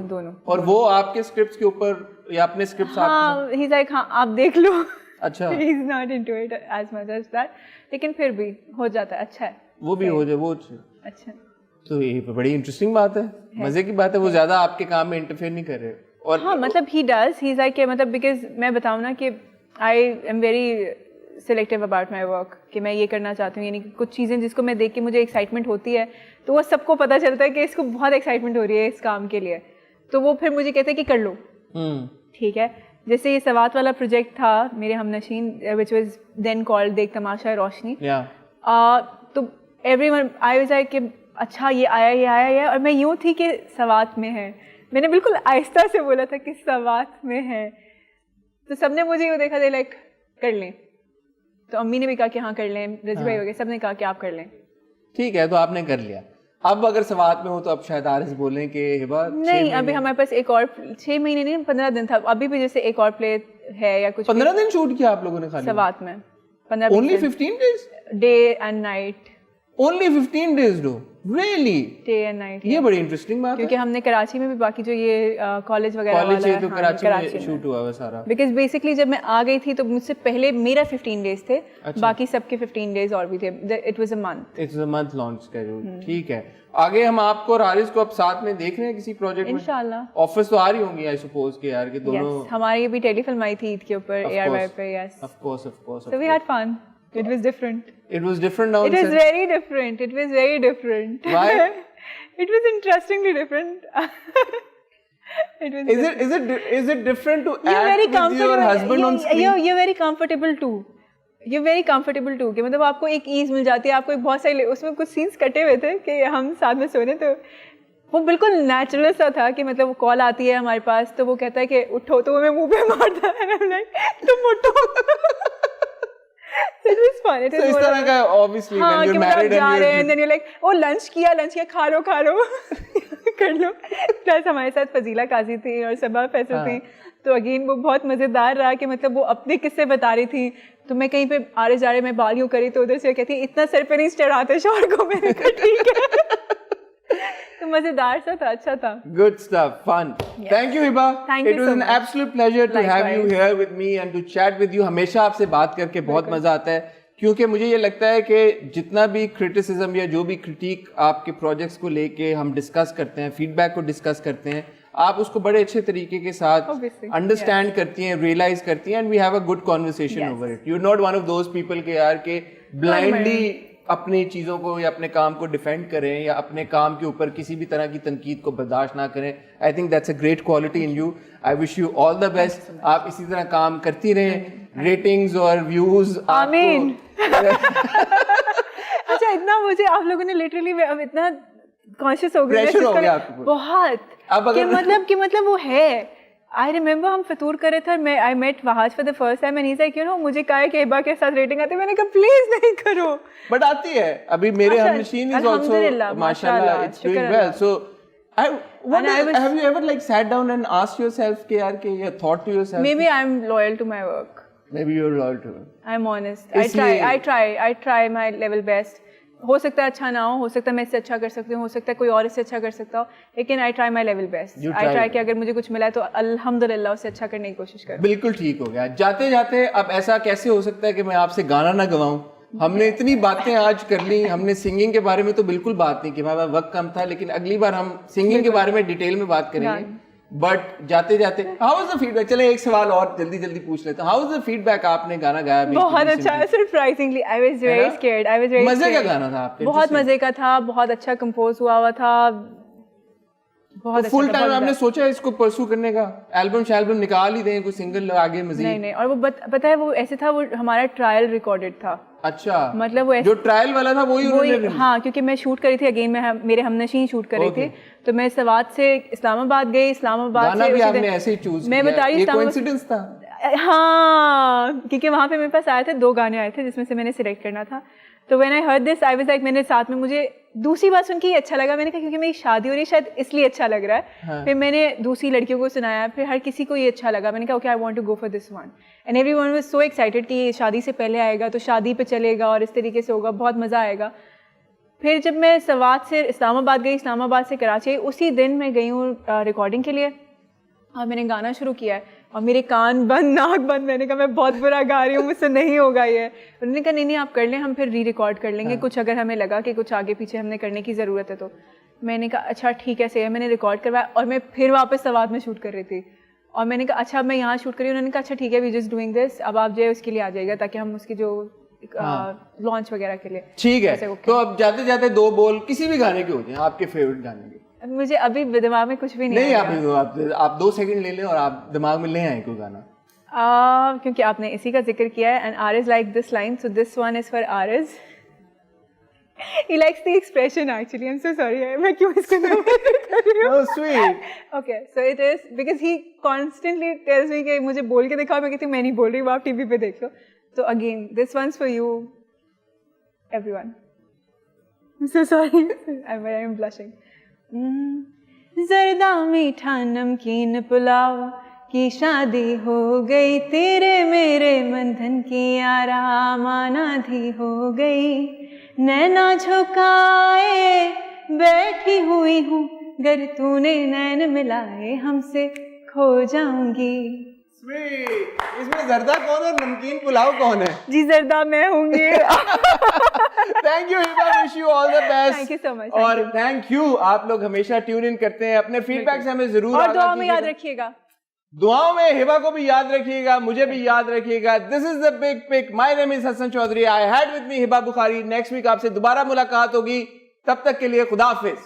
दोनों। और वो आपके स्क्रिप्ट्स के ऊपर या अपने स्क्रिप्ट्स? हाँ ही इज लाइक हाँ आप देख लो। अच्छा he is not into it as much as that, लेकिन फिर भी हो जाता है, अच्छा है वो भी हो जाए वो अच्छा। तो ये बड़ी इंटरेस्टिंग बात है, मजे की बात है। वो ज्यादा आपके काम में इंटरफेयर नहीं कर रहे। और हाँ मतलब he does, he is like मतलब बिकॉज मैं बताऊँ ना कि I am very selective about my work कि मैं ये करना चाहती हूँ, यानी कि कुछ चीज़ें जिसको मैं देख के मुझे एक्साइटमेंट होती है तो वो सबको पता चलता है कि इसको बहुत एक्साइटमेंट हो रही है इस काम के लिए, तो वो फिर मुझे कहते हैं कि कर लो। ठीक है, जैसे ये सवात वाला प्रोजेक्ट था मेरे Humnasheen which was then called Dekh Tamasha रोशनी, तो एवरीवन आई वाज लाइक कि अच्छा ये आया और मैं यूँ थी कि सवात में है, मैंने बिल्कुल आहिस्ता से बोला था कि सवात में है, तो सबने मुझे यूँ देखा, दे लाइक कर लें। तो अम्मी ने भी कहा कि हाँ कर लें, रजी भाई हो गए, सबने कहा कि आप कर लें। ठीक है, तो आपने कर लिया। अब अगर सवात में हो तो अब शायद आरिस बोलें कि हिबा नहीं, अभी हमारे पास एक और 6 महीने नहीं 15 दिन था, अभी भी जैसे एक और प्ले है या कुछ। 15 दिन शूट किया आप लोगों ने खाली सवात में? 15 only 15 days? Day and night. Only 15 days do? Really? Day and night. ये बड़ी इंटरेस्टिंग बात है, क्योंकि हमने कराची में भी बाकी जो ये कॉलेज वगैरह वाला है, तो कराची में शूट हुआ है सारा। बिकॉज बेसिकली जब मैं आ गई थी तो मुझसे पहले मेरा 15 डेज थे, बाकी सबके 15 डेज और भी थे। It was a month, it's a month launch schedule. ठीक है, आगे हम आपको और आरिस को अब साथ में देख रहे हैं किसी प्रोजेक्ट में इंशाल्लाह। ऑफिस तो आ रही होंगी आई सपोज के यार कि दोनों। हमारी भी टेलीफिल्म आई थी ईद के ऊपर ARY पे। Yes of course so we had fun. It was different. It was different now. It was very different. It was very different. Why? It was interestingly different. It was. Is it different to you're act very with your husband on screen? You're very comfortable too. You're very comfortable too. कि मतलब आपको एक ease मिल जाती है, आपको एक बहुत सारे उसमें कुछ सीन्स कटे हुए थे कि हम साथ में सो रहे, तो वो बिल्कुल नेचुरल सा था कि मतलब वो कॉल आती है हमारे पास तो वो कहता है कि उठो, तो वो मैं मुंह पे मारता है and I'm like तुम उठो। It was fun. It was इस तरह का obviously when you're married and then you're like oh lunch किया खा लो कर लो। प्लस हमारे साथ फजीला काजी थी और सबा फैसल थी, तो अगेन वो बहुत मज़ेदार रहा कि मतलब वो अपने किस्से बता रही थी, तो मैं कहीं पे आ रहे जा रहे मैं बाल यूँ करी तो उधर से कहती इतना सर पे नहीं चढ़ाते शौहर को, मैंने कहा ठीक है। तो मजेदार सा था, अच्छा था। Good stuff, fun. Yes. Thank you Hiba. Thank you It was so an much. absolute pleasure to have you here with me and to chat with you. हमेशा आपसे बात करके बहुत मजा आता है, क्योंकि मुझे ये लगता है कि जितना भी क्रिटिसिज्म या जो भी क्रिटिक आपके प्रोजेक्ट्स को लेके हम डिस्कस करते हैं, फीडबैक को डिस्कस करते हैं, आप उसको बड़े अच्छे तरीके के साथ अंडरस्टैंड करती हैं, रियलाइज करती हैं, and we have a good conversation over it. You are not one of those people के यार के ब्लाइंडली अपनी चीज़ों को या अपने काम को डिफेंड करें या अपने काम के ऊपर किसी भी तरह की तनकीद को बर्दाश्त ना करें. I think that's a great quality in you. I wish you all the best. आप इसी तरह काम करती रहें. रेटिंग्स और व्यूज आमीन. अच्छा, इतना मुझे आप लोगों ने लिटरली अब इतना कॉन्शियस हो गया प्रेशर हो गया आपको बहुत. अब अगर कि मतलब वो है. आई रिमेम्बर हम फतूर कर रहे थे और मैं I met Wahaj for the first time and he said, you know, मुझे कहा है कि हिबा के साथ रेटिंग आती है. मैंने कहा प्लीज नहीं करो. बट आती है. अभी मेरे अच्छा, हमनशीन इज आल्सो अल्हम्दुलिल्लाह, माशाल्लाह it's doing well. So have you ever like sat down and asked yourself कि यार कि या thought to yourself maybe I'm loyal to my work. maybe you're loyal to it. I'm honest. इसलिए- I try my level best. हो सकता है अच्छा ना हो सकता है मैं इससे अच्छा कर सकती हूँ, हो सकता है कोई और इससे अच्छा कर सकता हो, लेकिन I try my level best. You I try. Try कि अगर मुझे कुछ मिला है तो अल्हम्दुलिल्लाह उससे अच्छा करने की कोशिश कर. बिल्कुल ठीक हो गया. जाते जाते अब ऐसा कैसे हो सकता है कि मैं आपसे गाना ना गवाऊं. हमने इतनी बातें आज कर ली. हमने सिंगिंग के बारे में तो बिल्कुल बात नहीं की, हमारा वक्त कम था, लेकिन अगली बार हम सिंगिंग के बारे में डिटेल में बात करेंगे. बट जाते जाते हाउ वाज द फीडबैक? चले एक सवाल और जल्दी जल्दी पूछ लेते हैं. How was the feedback? आपने गाना गाया भी बहुत अच्छा. Surprisingly I was very scared. I was very मजे का गाना था आपके. बहुत मजे का था. बहुत अच्छा कंपोज हुआ था. बहुत अच्छा. फुल टाइम आपने सोचा है इसको परसू करने का? एल्बम निकाल ही दें, कोई सिंगल आगे मजीद? नहीं. और वो पता है वो ऐसे था, वो हमारा ट्रायल रिकॉर्डेड था. अच्छा, मतलब वो जो ट्रायल वाला था वही. हाँ, क्योंकि मैं शूट करी थी अगेन, मेरे हमनशीन शूट करी थी, तो मैं सवात से इस्लामाबाद गई. इस्लामाबाद गाना से भी आपने ऐसे ही चूज मैं बता रही हूँ, कोइंसिडेंस था. हाँ, क्योंकि वहाँ पे मेरे पास आए थे 2 गाने आए थे जिसमें से मैंने सिलेक्ट करना था. तो when I heard this I was like, मैंने साथ में मुझे दूसरी बात सुन के अच्छा लगा. मैंने कहा क्योंकि मेरी शादी हो रही है शायद इसलिए अच्छा लग रहा है. हाँ. फिर मैंने दूसरी लड़कियों को सुनाया, फिर हर किसी को ये अच्छा लगा. मैंने कहा okay, I want to go for this one. And everyone was so excited कि ये शादी से पहले आएगा तो शादी पे चलेगा और इस तरीके से होगा, बहुत मज़ा आएगा. फिर जब मैं सवात से इस्लामाबाद गई, इस्लामाबाद से कराची, उसी दिन मैं गई हूँ रिकॉर्डिंग के लिए और मैंने गाना शुरू किया है और मेरे कान बंद, नाक बंद. मैंने कहा मैं बहुत बुरा गा रही हूँ, मुझसे नहीं होगा ये. उन्होंने कहा नहीं आप कर लें, हम फिर री रिकॉर्ड कर लेंगे. कुछ अगर हमें लगा कि कुछ आगे पीछे हमने करने की ज़रूरत है तो. मैंने कहा अच्छा ठीक है, सही है. मैंने रिकॉर्ड करवाया और मैं फिर वापस सवात में शूट कर रही थी और मैंने कहा अच्छा मैं यहाँ शूट करी. उन्होंने कहा अच्छा ठीक है, वी जस्ट डूइंग दिस, अब आप जो है उसके लिए आ जाएगा ताकि हम उसकी जो लॉन्च वगैरह के लिए. ठीक है. तो अब जाते जाते 2 बोल किसी भी गाने के हो जाए, आपके फेवरेट गाने के. मुझे अभी दिमाग में कुछ भी नहीं आप 2 सेकंड ले लें और आप दिमाग में ले आए कोई गाना. क्योंकि आपने इसी का जिक्र किया है. And Aariz like this line, so this one is for Aariz. He likes the expression actually. I'm so sorry. मैं क्यों इसको Oh sweet. Okay, so it is because he constantly tells me कि मुझे बोल के दिखाओ. मैं कहती हूँ मैं नहीं बोल रही हूँ, आप टीवी पे देख लो. So again, this one's for you, everyone. I'm so sorry. I'm blushing. जर्दा मीठा नमकीन पुलाव की शादी हो गई, तेरे मेरे बंधन की आरामाना धी हो गई. नैना झुकाए बैठी हुई हूँ, गर तूने नैन मिलाए हमसे खो जाऊंगी. Sweet. इसमें जर्दा कौन और नमकीन पुलाव कौन है? जी जर्दा मैं होंगी. Thank you Hiba, wish you all the best. Thank you so much. और थैंक यू, आप लोग हमेशा ट्यून इन करते हैं. अपने फीडबैक से हमें जरूर और दुआ में याद रखिएगा. दुआओं में हिबा को भी याद रखिएगा, मुझे भी याद रखिएगा. This is the big pick. My name is Hasan Chaudhry. I had with me Hiba Bukhari. Next week आपसे दोबारा मुलाकात होगी. तब तक के लिए खुदा हाफिज.